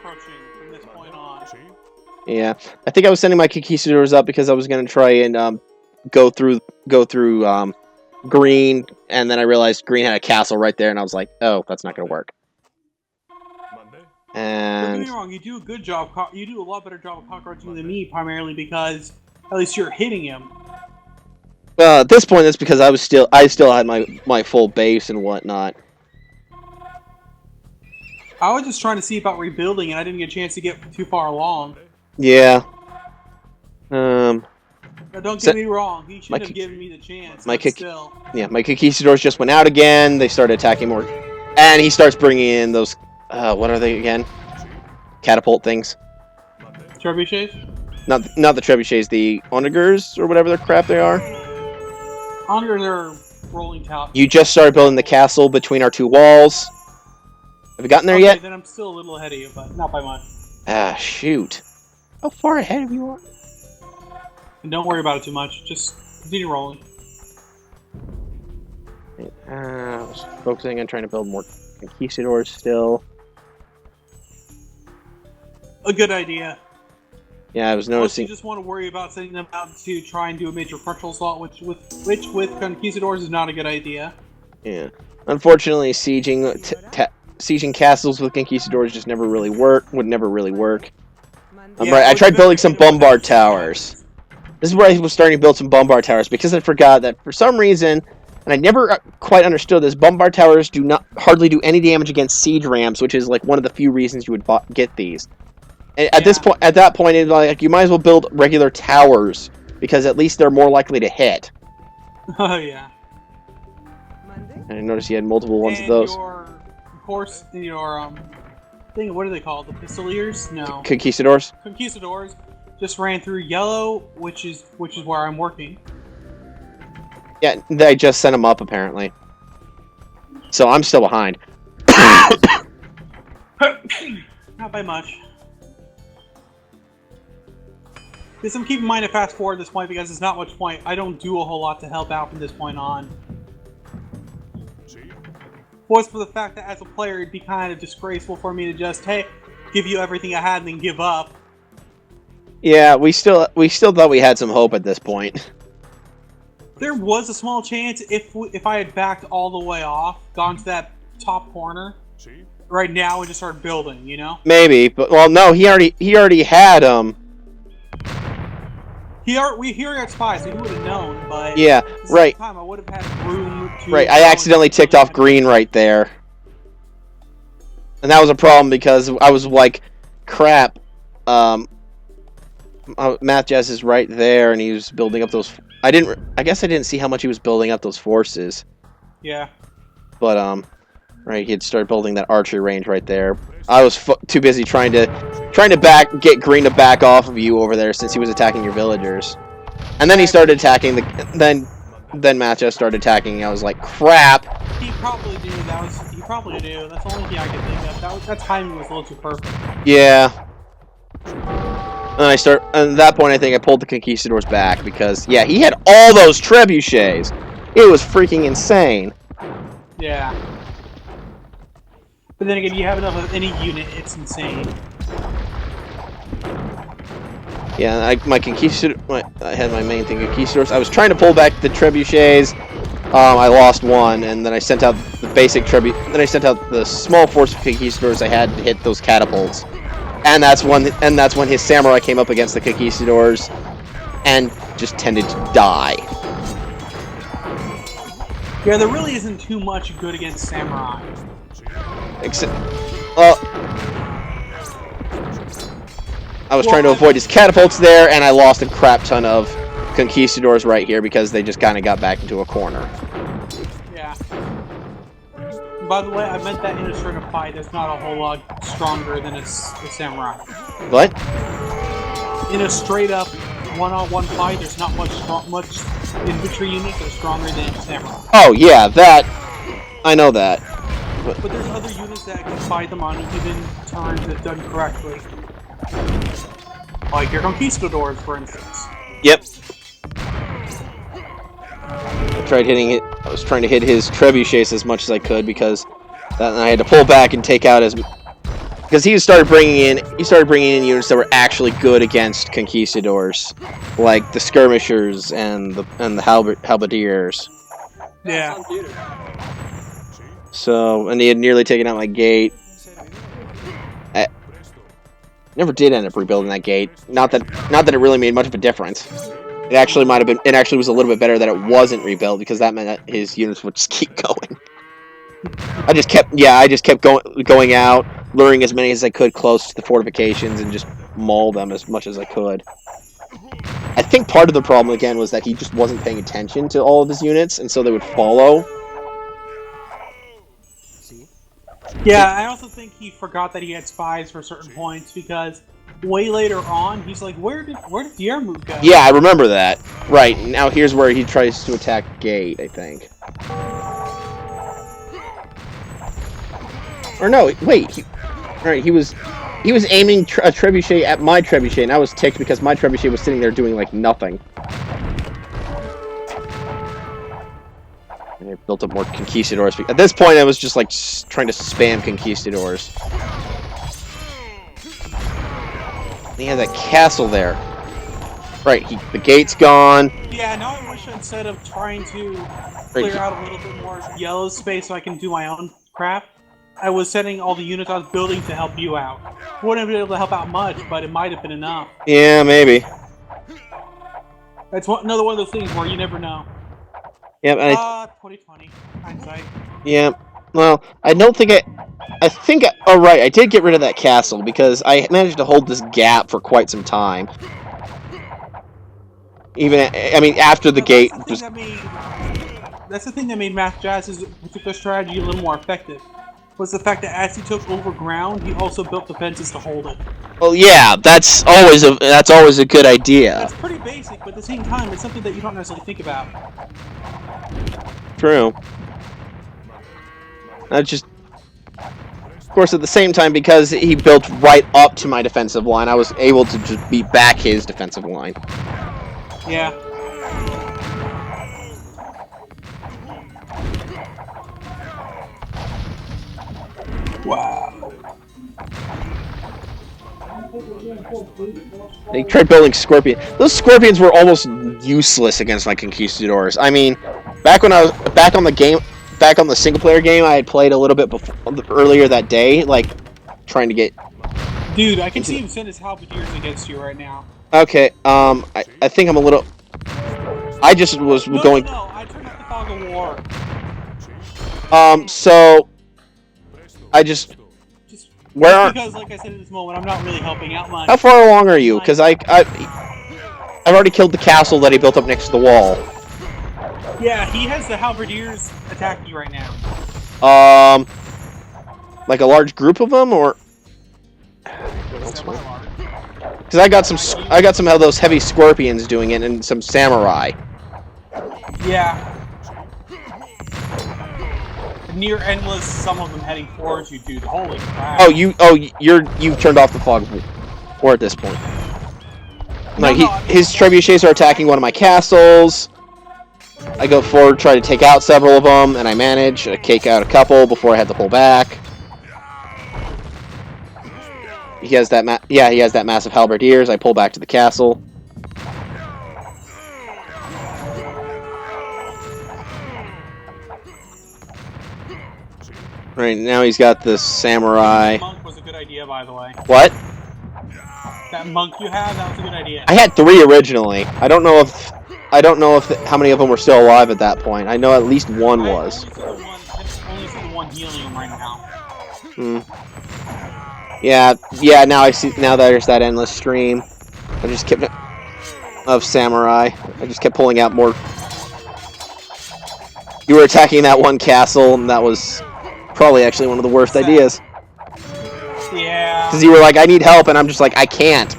this point on. Yeah, I think I was sending my conquistadors up because I was gonna try and go through Green, and then I realized Green had a castle right there, and I was like, oh, that's not gonna work. And don't get me wrong, you do a good job. You do a lot better job of cockroaching than me, primarily because at least you're hitting him. Well, at this point, that's because I still had my full base and whatnot. I was just trying to see about rebuilding, and I didn't get a chance to get too far along. Yeah. Now, don't get me wrong. He should have given me the chance. Still. Yeah, my conquistadors just went out again. They started attacking more, and he starts bringing in those. What are they again? Catapult things. Trebuchets? Not the trebuchets. The onagers or whatever the crap they are. Onagers are rolling towers. You just started building the castle between our two walls. Have you gotten there yet? Then I'm still a little ahead of you, but not by much. Ah, shoot. How far ahead of you are? And don't worry about it too much. Just continue rolling. I was focusing on trying to build more conquistadors still. A good idea. Yeah, I was noticing. You just want to worry about sending them out to try and do a major frontal assault, which with conquistadors is not a good idea. Yeah. Unfortunately, sieging castles with conquistadors just never really work. Would never really work. Right. I tried building some bombard towers. This is where I was starting to build some bombard towers because I forgot that for some reason, and I never quite understood this, bombard towers hardly do any damage against siege rams, which is like one of the few reasons you would get these. And at that point, it's like you might as well build regular towers because at least they're more likely to hit. Oh yeah. And I noticed you had multiple ones of those. Your thing. What are they called? The Pistoliers? No. Conquistadors. Conquistadors just ran through yellow, which is where I'm working. Yeah, they just sent them up apparently. So I'm still behind. Not by much. Because I'm keeping in mind to fast forward at this point because there's not much point. I don't do a whole lot to help out from this point on. Was for the fact that as a player it'd be kind of disgraceful for me to just, hey, give you everything I had and then give up. Yeah, we still thought we had some hope at this point. There was a small chance if I had backed all the way off, gone to that top corner right now and just started building, you know? Maybe, but well, no, he already had We already got spies, so he would have known, but yeah, at the right. same time, I would have had room to... Right, I accidentally ticked off Green right there. And that was a problem because I was like, crap. Math Jazz is right there, and he was building up those. I guess I didn't see how much he was building up those forces. Yeah. But right, he had started building that archery range right there. I was too busy trying to get Green to back off of you over there since he was attacking your villagers. And then he started attacking then Math Jazz started attacking. I was like, crap. He probably knew that was. He probably knew. That's the only thing I could think of. That timing was a little too perfect. Yeah. And at that point I think I pulled the Conquistadors back because yeah, he had all those trebuchets. It was freaking insane. Yeah. But then again, you have enough of any unit, it's insane. Yeah, I had my main thing, Conquistadors. I was trying to pull back the trebuchets. I lost one, and then I sent out the basic Then I sent out the small force of Conquistadors I had to hit those catapults. And that's when his samurai came up against the Conquistadors and just tended to die. Yeah, there really isn't too much good against samurai. Except, I was trying to avoid his catapults there, and I lost a crap ton of Conquistadors right here because they just kind of got back into a corner. Yeah. By the way, I meant that in a sort of fight that's not a whole lot stronger than a samurai. What? In a straight-up one-on-one fight, there's not much infantry units that are stronger than samurai. Oh yeah, that I know that. But there's other units that can fight them on even turns if done correctly. Like your Conquistadors, for instance. Yep. I was trying to hit his trebuchets as much as I could because I had to pull back and take out because he started bringing in units that were actually good against Conquistadors, like the skirmishers and the halberdiers. Yeah. So, and he had nearly taken out my gate. I never did end up rebuilding that gate. Not that it really made much of a difference. It actually might have been. It actually was a little bit better that it wasn't rebuilt because that meant that his units would just keep going. I just kept going out, luring as many as I could close to the fortifications, and just maul them as much as I could. I think part of the problem again was that he just wasn't paying attention to all of his units, and so they would follow. Yeah, I also think he forgot that he had spies for certain points because way later on, he's like, where did Yermuk go? Yeah, I remember that. Right, now here's where he tries to attack Gate, I think. Or no, wait, he was aiming a trebuchet at my trebuchet, and I was ticked because my trebuchet was sitting there doing, like, nothing. And I built up more Conquistadors. At this point, I was just, like, trying to spam Conquistadors. He had that castle there. Right, the gate's gone. Yeah, now I wish instead of trying to clear out a little bit more yellow space so I can do my own crap, I was sending all the units I was building to help you out. Wouldn't have been able to help out much, but it might have been enough. Yeah, maybe. That's another one of those things where you never know. Yep, 2020 hindsight. Yeah. Well, I don't think oh right, I did get rid of that castle because I managed to hold this gap for quite some time. After the gate That's the thing that made Math Jazz's particular strategy a little more effective. Was the fact that as he took over ground, he also built defenses to hold it. Well, yeah, that's always a good idea. That's pretty basic, but at the same time, it's something that you don't necessarily think about. True. That's just, of course, at the same time, because he built right up to my defensive line, I was able to just beat back his defensive line. Yeah. Wow. They tried building Scorpion. Those Scorpions were almost useless against my Conquistadors. I mean, back on the single-player game I had played a little bit earlier that day, like trying to get. Dude, I can see him send his halberdiers against you right now. Okay, I think I'm a little. I just was going. No, I turned off the fog of war. So I just Where are? Because, like I said, at this moment, I'm not really helping out much. How far along are you? Because I've already killed the castle that he built up next to the wall. Yeah, he has the halberdiers attacking you right now. Like a large group of them, or? Semi-large. Because I got some of those heavy scorpions doing it, and some samurai. Yeah. Near endless, some of them heading towards you, dude. Holy crap. You've turned off the fog war at this point. Like his trebuchets are attacking one of my castles. I go forward, try to take out several of them, and I manage. I take out a couple before I had to pull back. He has that he has that massive halberdiers. I pull back to the castle. Right now he's got the samurai. That monk was a good idea, by the way. What? That monk you had, that was a good idea. I had 3 originally. I don't know if how many of them were still alive at that point. I know at least one was. I only see the one healing him right now. Yeah. Now I see. Now that there's that endless stream, I just kept of samurai. I just kept pulling out more. You were attacking that one castle, and that was probably actually one of the worst ideas. Yeah. Because you were like, I need help, and I'm just like, I can't.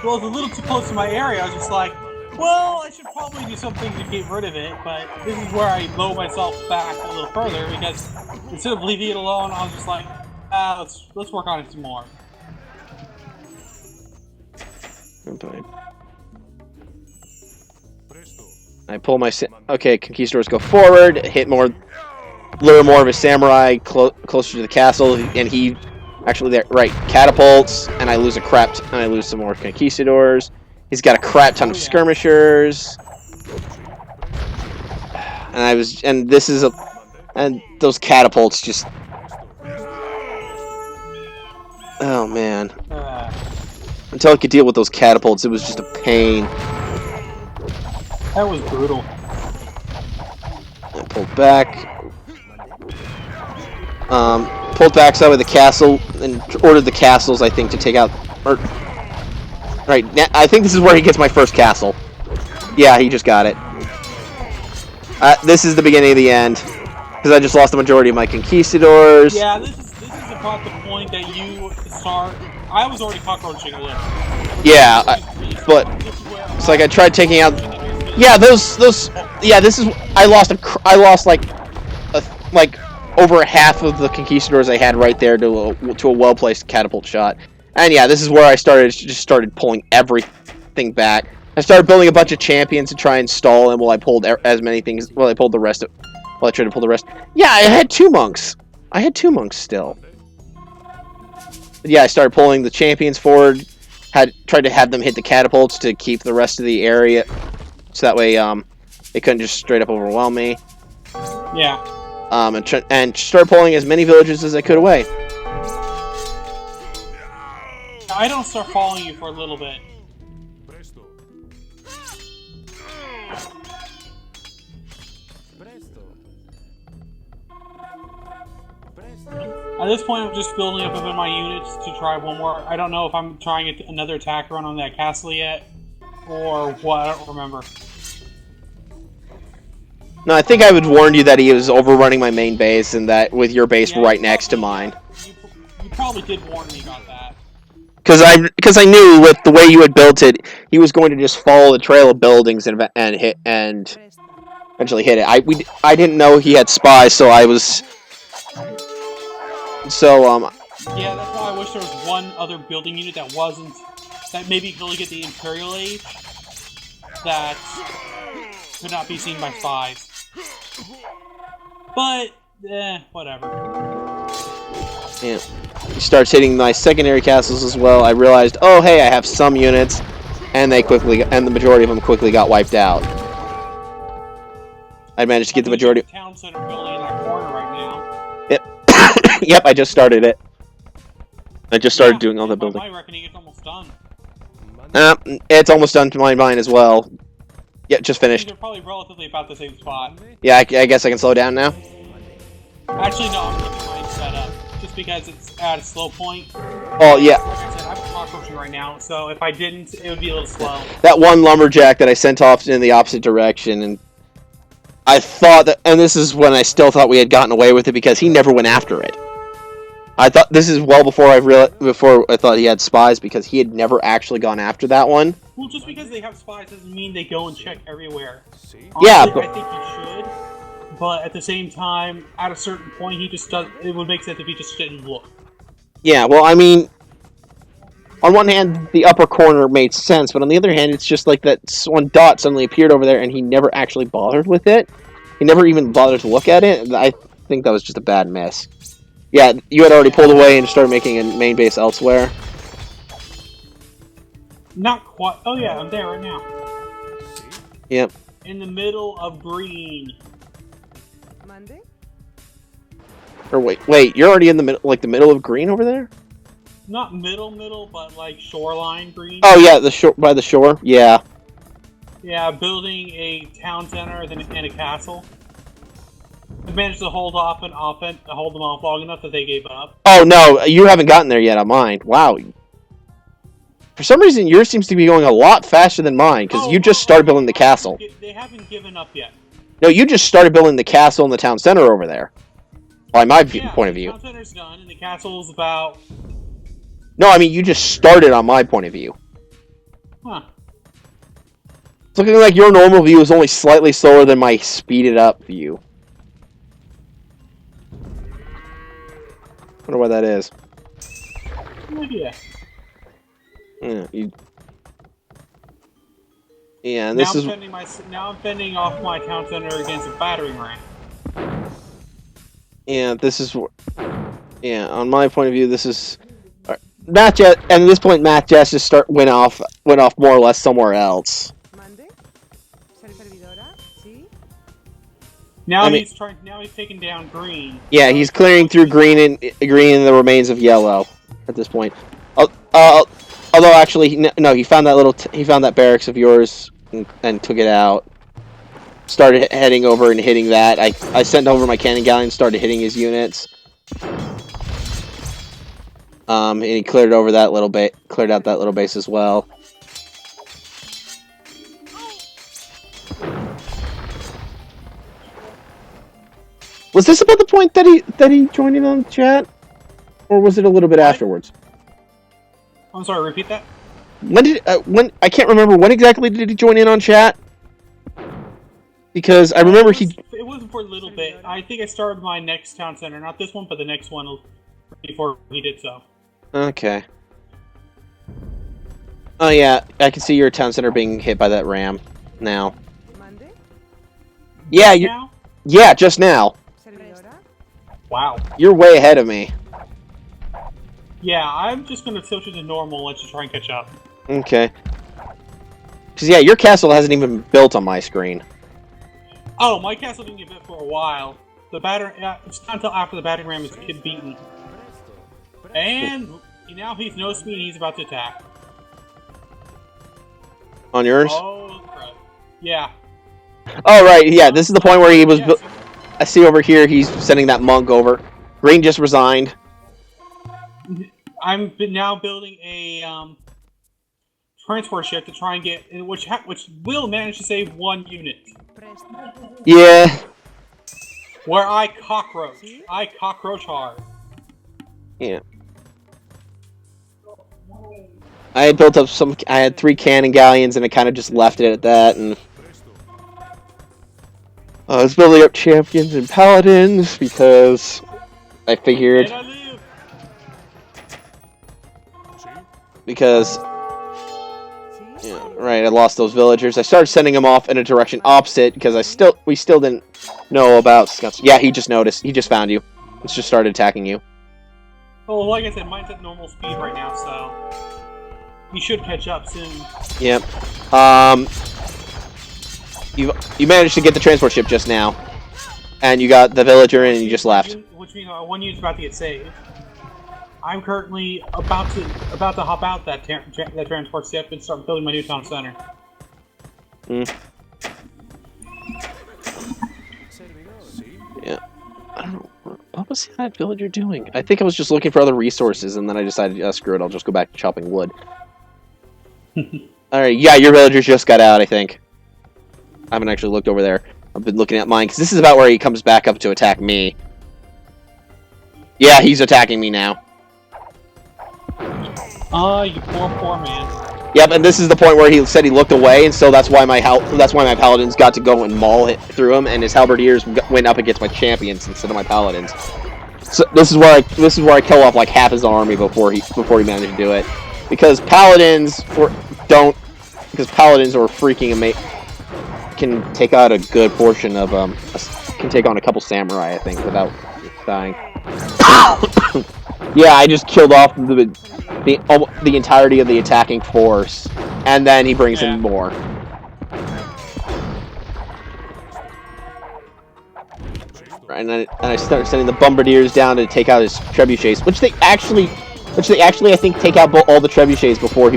Well, it's a little too close to my area. I was just like, well, I should probably do something to get rid of it, but this is where I low myself back a little further, because instead of leaving it alone, I was just like, let's work on it some more. I pull my... Okay, conquistadors go forward, lure more of his samurai closer to the castle, and he... Actually, catapults, and I lose some more conquistadors. He's got a crap ton of skirmishers. And those catapults just... Oh, man. Until I could deal with those catapults, it was just a pain. That was brutal. I pulled back. Pulled back side of the castle and ordered the castles, I think, to take out... Right, I think this is where he gets my first castle. Yeah, he just got it. This is the beginning of the end. Because I just lost the majority of my conquistadors. Yeah, this is about the point that you start... I was already cockroaching a little. Yeah, but... It's like I tried taking out... Yeah, yeah, this is... I lost over half of the conquistadors I had right there to a well-placed catapult shot. And yeah, this is where I started pulling everything back. I started building a bunch of champions to try and stall them while I pulled as many things. While I pulled the rest. While I tried to pull the rest. Yeah, I had 2 monks. I had 2 monks still. But yeah, I started pulling the champions forward. Tried to have them hit the catapults to keep the rest of the area, so that way they couldn't just straight up overwhelm me. Yeah. And start pulling as many villages as I could away. I don't start following you for a little bit. At this point, I'm just building up a bit of my units to try one more. I don't know if I'm trying another attack run on that castle yet, or what. I don't remember. No, I think I would warn you that he was overrunning my main base, and that with your base right next to mine. You probably did warn me about that. Because I knew with the way you had built it, he was going to just follow the trail of buildings and eventually hit it. I didn't know he had spies, so I was. So Yeah, that's why I wish there was one other building unit that maybe could only get the Imperial Age, that could not be seen by spies. But, whatever. Yeah. He starts hitting my secondary castles as well. I realized, oh hey, I have some units, and the majority of them quickly got wiped out. I managed to get the majority. Town center building in that corner right now. Yep. Yep, I just started it. I just started doing all the building. By my reckoning, it's almost done. It's almost done to mine as well. Yeah, just finished. They're probably relatively about the same spot. Yeah, I guess I can slow down now. Actually, no, I'm keeping mine just because it's at a slow point. Oh yeah, Like I said, I'm cockroaching right now, so if I didn't, it would be a little slow. that one lumberjack that I sent off in the opposite direction, and I thought that, and this is when I still thought we had gotten away with it because he never went after it. I thought this is well before I thought he had spies because he had never actually gone after that one. Well, just because they have spies doesn't mean they go and check everywhere. See? Yeah, Honestly, but- I think he should. But at the same time, at a certain point, he just does. It would make sense if he just didn't look. Yeah, well, I mean, on one hand, the upper corner made sense, but on the other hand, it's just like that one dot suddenly appeared over there, and he never actually bothered with it. He never even bothered to look at it. I think that was just a bad miss. Yeah, you had already pulled away and started making a main base elsewhere. Not quite. Oh yeah, I'm there right now. See? Yep. In the middle of green. Monday? Or wait, you're already in the middle, like the middle of green over there? Not middle, but like shoreline green. Oh yeah, the shore by the shore. Yeah. Yeah, building a town center and a castle. I managed to hold them off long enough that they gave up. Oh no, you haven't gotten there yet on mine. Wow. For some reason, yours seems to be going a lot faster than mine because you just started building the castle. They haven't given up yet. No, you just started building the castle in the town center over there. By my point of The view. town center's done, and the castle's about. No, I mean you just started on my point of view. Huh. It's looking like your normal view is only slightly slower than my speeded up view. Wonder why that is. No idea. Yeah, and this is Now I'm fending off my town center against a battering ram. yeah. On my point of view, this is Matt Jess, and at this point, Matt Jess just went off more or less somewhere else. Monday? Ser servidora? Sí? Now I mean- Now he's taking down green. Yeah, he's clearing through green and the remains of yellow at this point. Although actually, he found that he found that barracks of yours and took it out. Started heading over and hitting that. I sent over my cannon galleon, started hitting his units. And he cleared out that little base as well. Was this about the point that he joined in on the chat, or was it a little bit afterwards? I'm sorry, repeat that? When I can't remember when exactly did he join in on chat? Because I remember It wasn't for a little bit. I think I started my next town center, not this one, but the next one before he did so. Okay. Oh yeah, I can see your town center being hit by that ram now. Monday? Yeah, Now? yeah, just now. Servidora? Wow. You're way ahead of me. Yeah, I'm just gonna tilt you to normal and let you try and catch up. Okay. Because yeah, your castle hasn't even been built on my screen. Oh, my castle didn't get built for a while. It's not until after the battering ram is beaten. And now he's no speed, he's about to attack. On yours? Oh, crap. Yeah. Oh right, yeah. This is the point where he was. Yes. I see over here. He's sending that monk over. Green just resigned. I'm now building a transport ship to try and get, which will manage to save one unit. Presto. Yeah. Where I cockroach hard. Yeah. I had built up some. I had 3 cannon galleons, and I kind of just left it at that. And I was building up champions and paladins because I figured And I live. See? because Sí? yeah, right. I lost those villagers. I started sending them off in a direction opposite because we still didn't know about scouts. Yeah, he just noticed. He just found you. It's just started attacking you. Well, like I said, mine's at normal speed right now, so he should catch up soon. Yep. You managed to get the transport ship just now, and you got the villager and you just left. Which means one unit's about to get saved. I'm currently about to hop out that transport ship and start building my new town center. See? Yeah. I don't know. What was was that villager doing? I think I was just looking for other resources, and then I decided, screw it, I'll just go back to chopping wood. Alright, yeah, your villagers just got out, I think. I haven't actually looked over there. I've been looking at mine, because this is about where he comes back up to attack me. Yeah, he's attacking me now. You poor man. Yep, and this is the point where he said he looked away, and so that's why my paladins got to go and maul it through him, and his halberdiers went up against my champions instead of my paladins. So this is where I kill off like half his army before he managed to do it, because paladins are freaking amazing. Can take out a good portion of can take on a couple samurai, I think, without dying. Yeah, I just killed off the entirety of the attacking force, and then he brings in more. And I start sending the bombardiers down to take out his trebuchets, which they actually I think take out all the trebuchets before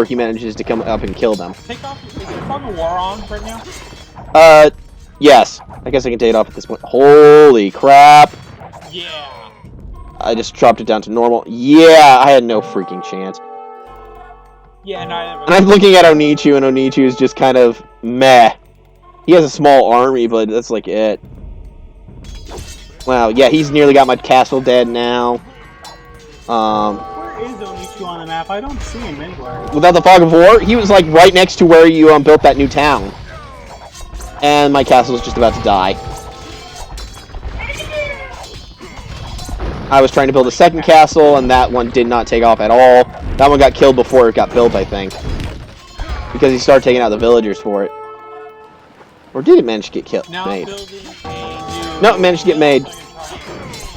he manages to come up and kill them. Is the fog of war on right now? Yes. I guess I can take it off at this point. Holy crap! Yeah. I just dropped it down to normal. Yeah, I had no freaking chance. Yeah, neither. And I'm looking at Onichu, and Onichu is just kind of meh. He has a small army, but that's like it. Wow, yeah, he's nearly got my castle dead now. Where is Onichu on the map? I don't see him anywhere. Without the fog of war, he was like right next to where you built that new town. And my castle was just about to die. I was trying to build a second castle, and that one did not take off at all. That one got killed before it got built, I think. Because he started taking out the villagers for it. Or did it manage to get killed? Now Made. building a new... No, it managed to get made.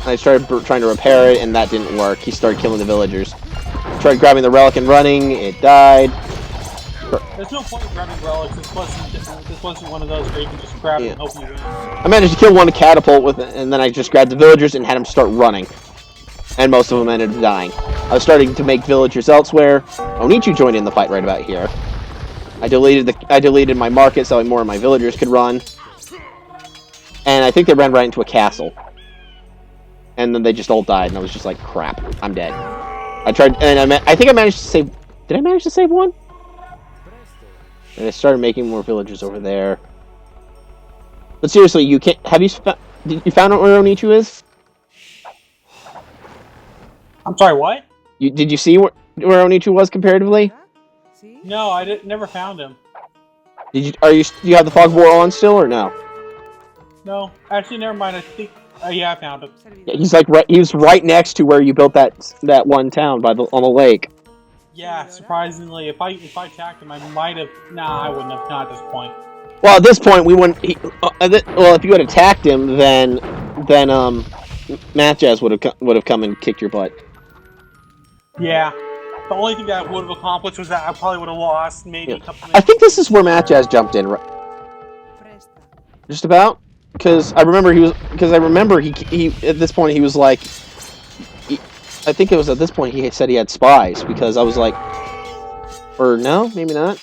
I started trying to repair it, and that didn't work. He started killing the villagers. Tried grabbing the relic and running. It died. There's no point in grabbing relics. This wasn't one of those where you can just grab it and hope you win. I managed to kill one catapult with it, and then I just grabbed the villagers and had them start running. And most of them ended up dying. I was starting to make villagers elsewhere. Onichu joined in the fight right about here. I deleted my market so more of my villagers could run. And I think they ran right into a castle. And then they just all died, and I was just like, crap, I'm dead. I tried, and I think I managed to save... Did I manage to save one? And I started making more villagers over there. But seriously, you can't... Did you found out where Onichu is? I'm sorry, what? Did you see where Onichu was comparatively? No, I never found him. Do you have the fog of war on still, or no? No, actually, never mind. I think... yeah, I found him. Yeah, he was right next to where you built that one town on the lake. Yeah, surprisingly, if I attacked him, I might have... Nah, I wouldn't have. Not at this point. Well, at this point, we wouldn't... well, if you had attacked him, then Mathjazz would have come and kicked your butt. Yeah. The only thing that would have accomplished was that I probably would have lost maybe a couple minutes. I think this is where Mathjazz jumped in, right? Just about? Because I remember he at this point he was like... I think it was at this point he said he had spies, because I was like... Or no? Maybe not?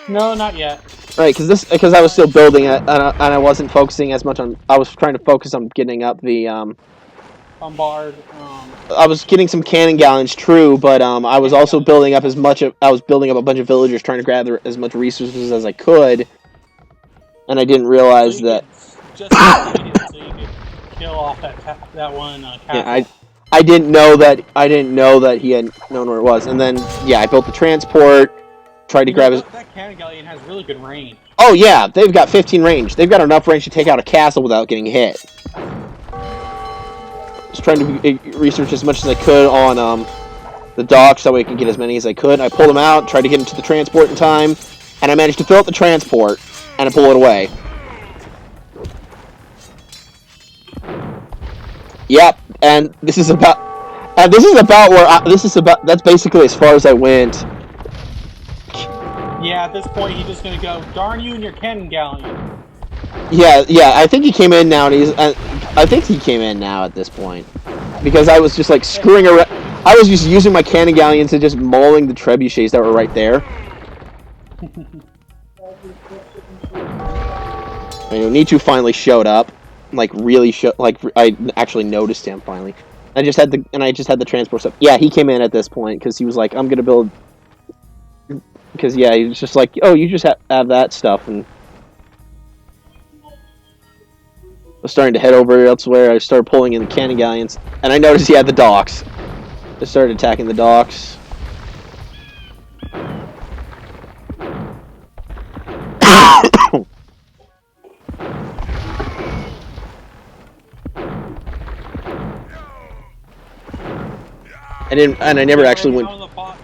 No, not yet. Right, because I was still building it, and I wasn't focusing as much on... I was trying to focus on getting up the... Bombard. I was getting some cannon galleons, true, but I was also building up I was building up a bunch of villagers, trying to gather as much resources as I could, and I didn't realize that... So you could kill off that one castle. Yeah, I didn't know that he had known where it was, and then yeah, I built the transport, tried to grab his... That cannon galleon has really good range. Oh yeah, they've got 15 range. They've got enough range to take out a castle without getting hit. Just trying to research as much as I could on the docks, so I could get as many as I could. I pulled them out, tried to get into the transport in time, and I managed to fill up the transport and I pull it away. Yep, and this is about that's basically as far as I went. Yeah, at this point he's just gonna go, darn you and your cannon galleon. Yeah, I think he came in now, and I think he came in now at this point, because I was just like screwing around. I was just using my cannon galleons and just mauling the trebuchets that were right there. Onichu finally showed up. like really I actually noticed him finally. I just had the transport stuff. Yeah, he came in at this point because he was like, I'm gonna build. Because yeah, he was just like, oh, you just have that stuff, and I was starting to head over elsewhere. I started pulling in the cannon galleons, and I noticed he had the docks. I started attacking the docks. I never actually went.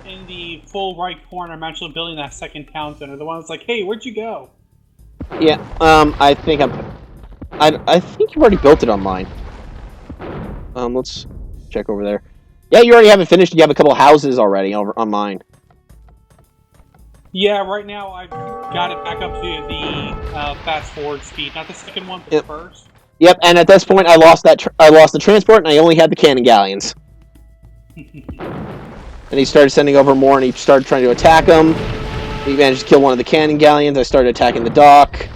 In the full right corner, I'm actually building that second town center. The one that's like, hey, where'd you go? Yeah, I think I think you've already built it on mine. Let's check over there. Yeah, you already have it finished. You have a couple of houses already over on mine. Yeah, right now I've got it back up to the fast forward speed. Not the second one, but Yep. the first. Yep, and at this point, I lost the transport, and I only had the cannon galleons. And he started sending over more, and he started trying to attack him. He managed to kill one of the cannon galleons. I started attacking the dock.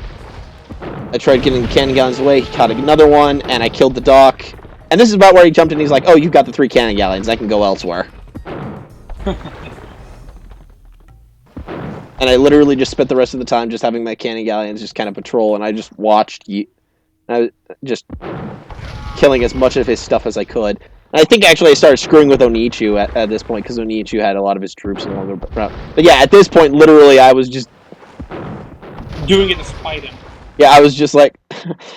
I tried getting the cannon galleons away. He caught another one, and I killed the dock. And this is about where he jumped in. He's like, oh, you've got the 3 cannon galleons. I can go elsewhere. And I literally just spent the rest of the time just having my cannon galleons just kind of patrol, and I just watched. I was just killing as much of his stuff as I could. And I think actually I started screwing with Onichu at this point, because Onichu had a lot of his troops along the route. But yeah, at this point, literally, I was just doing it to spite him. Yeah, I was just like,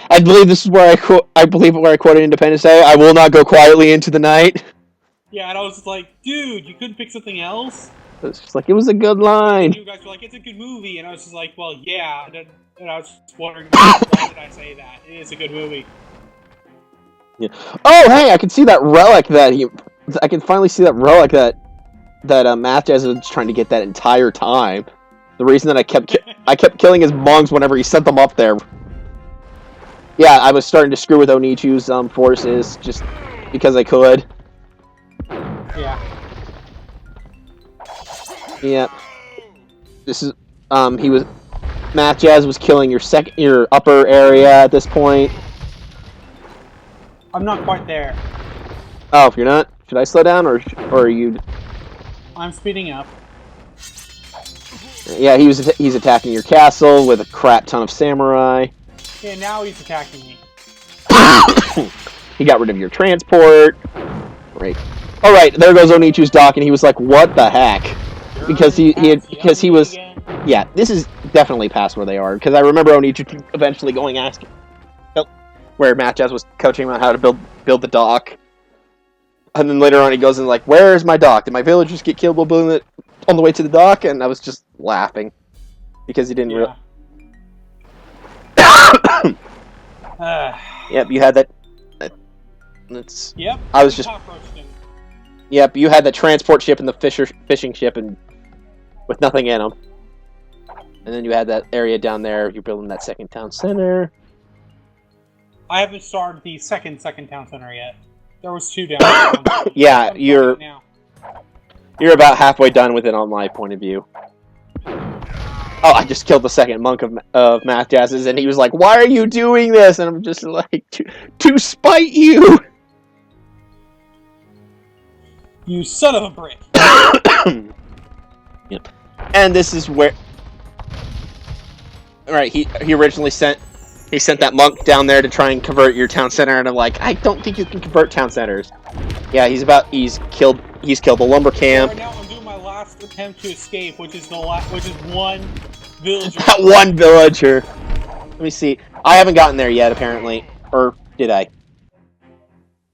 I believe this is where I believe where I quoted Independence Day. I will not go quietly into the night. Yeah, and I was just like, dude, you couldn't pick something else? It was just like, it was a good line. You guys were like, it's a good movie, and I was just like, well, yeah. And I was just wondering, why did I say that? It is a good movie. Yeah. Oh, hey, I can see that relic I can finally see that relic that Math Jazz was trying to get that entire time. The reason that I kept killing his monks whenever he sent them up there. Yeah, I was starting to screw with Onichu's forces just because I could. Yeah. Yeah. This is Math Jazz was killing your upper area at this point. I'm not quite there. Oh, if you're not, should I slow down or are you? I'm speeding up. Yeah, he's attacking your castle with a crap ton of samurai. Yeah, now he's attacking me. He got rid of your transport. Right. All right, there goes Onichu's dock, and he was like, "What the heck?" Because he was. Yeah, this is definitely past where they are, because I remember Onichu eventually going asking where Math Jazz was coaching him on how to build the dock. And then later on he goes and like, where is my dock? Did my villagers get killed while building it on the way to the dock? And I was just laughing. Because he didn't Yep, you had that. Yep. I was just. Yep, you had the transport ship and the fishing ship and with nothing in them. And then you had that area down there. You're building that second town center. I haven't started the second town center yet. There was 2 down. Yeah, you're about halfway done with it on my point of view. Oh, I just killed the second monk of Math Jazz's, and he was like, "Why are you doing this?" And I'm just like, "To spite you." You son of a brick. Yep. And this is where. All right, he originally sent that monk down there to try and convert your town center, and I'm like, I don't think you can convert town centers. Yeah, he's killed the lumber camp. Right now, I'm doing my last attempt to escape, which is one villager. That one villager. Let me see. I haven't gotten there yet, apparently, or did I?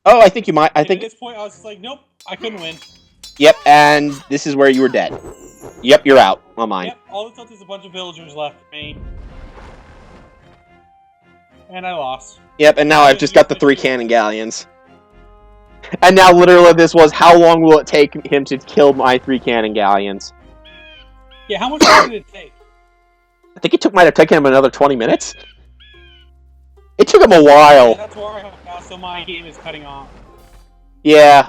Oh, I think you might. I think at this point, I was just like, nope, I couldn't win. Yep, and this is where you were dead. Yep, you're out on mine. Yep, all that's left is a bunch of villagers left for me. And I lost. Yep, and now I've just got the 3 cannon galleons. And now literally this was, how long will it take him to kill my 3 cannon galleons? Yeah, how much time did it take? I think it might have taken him another 20 minutes. It took him a while. Yeah, that's where I am now, so my game is cutting off. Yeah.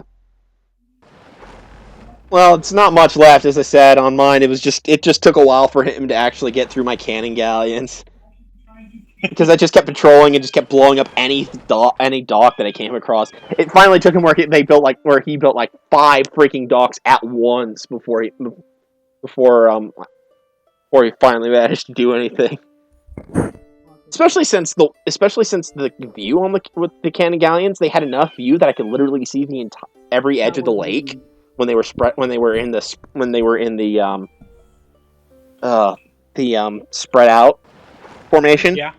Well, it's not much left, as I said, on mine. It just took a while for him to actually get through my cannon galleons. because I just kept patrolling and just kept blowing up any dock that I came across. It finally took him where he built like 5 freaking docks at once before before he finally managed to do anything. Especially since the view on with the cannon galleons, they had enough view that I could literally see the every edge of the lake when they were in the spread out formation. Yeah.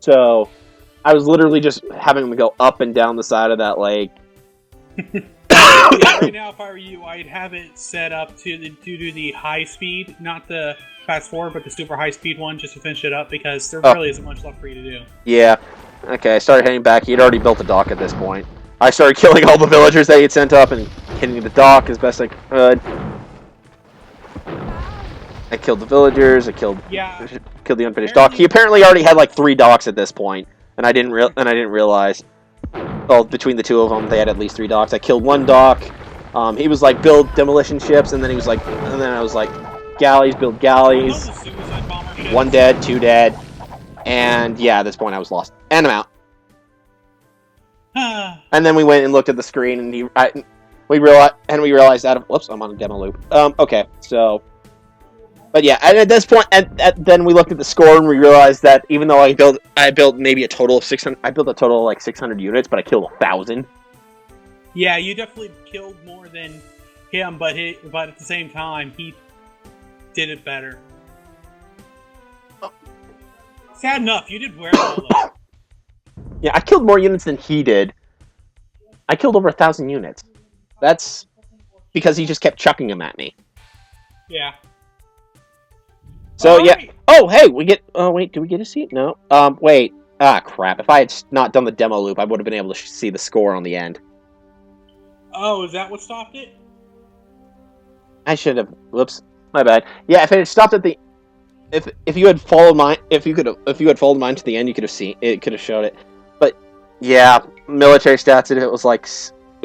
So I was literally just having them go up and down the side of that lake. Yeah, right now, if I were you, I'd have it set up to do the high speed, not the fast forward, but the super high speed one, just to finish it up, because there really isn't much left for you to do. Yeah. Okay, I started heading back. He had already built a dock at this point. I started killing all the villagers that he had sent up and hitting the dock as best I could. I killed the villagers. I killed the unfinished dock. He apparently already had like 3 docks at this point, and I didn't realize. Well, between the two of them, they had at least 3 docks. I killed 1 dock. He was like, build demolition ships, and then I was like, galleys, build galleys. 1 dead, 2 dead, and yeah, at this point I was lost, and I'm out. And then we went and looked at the screen, and we realized that. Whoops, I'm on a demo loop. Okay, so. But yeah, and at this point, then we looked at the score and we realized that even though I built maybe a total of 600, I built a total of like 600 units, but I killed 1,000. Yeah, you definitely killed more than him, but at the same time, he did it better. Sad enough, you did very well though. Yeah, I killed more units than he did. I killed over 1,000 units. That's because he just kept chucking them at me. Yeah. So yeah. Oh, hey, we get. Oh wait, do we get a seat? No. Wait. Ah, crap. If I had not done the demo loop, I would have been able to see the score on the end. Oh, is that what stopped it? I should have. Whoops. My bad. Yeah, if it had stopped at the. If you had followed mine, if you had followed mine to the end, you could have seen it. Could have showed it. But yeah, military stats. It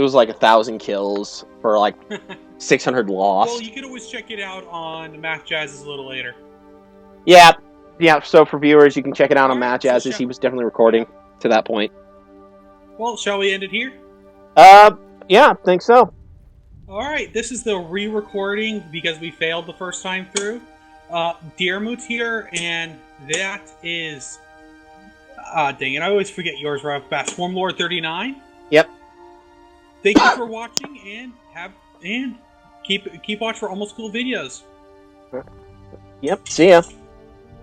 was like 1,000 kills for like 600 lost. Well, you could always check it out on Math Jazz's a little later. Yeah. So for viewers, you can check it out on Matt Jazz's. He was definitely recording to that point. Well, shall we end it here? Yeah, I think so. Alright, this is the re-recording because we failed the first time through. Dearmoot's here, and that is... dang it, I always forget yours right off the bat. Swarmlord 39? Yep. Thank you for watching, and keep watch for Almost Cool videos. Yep, see ya.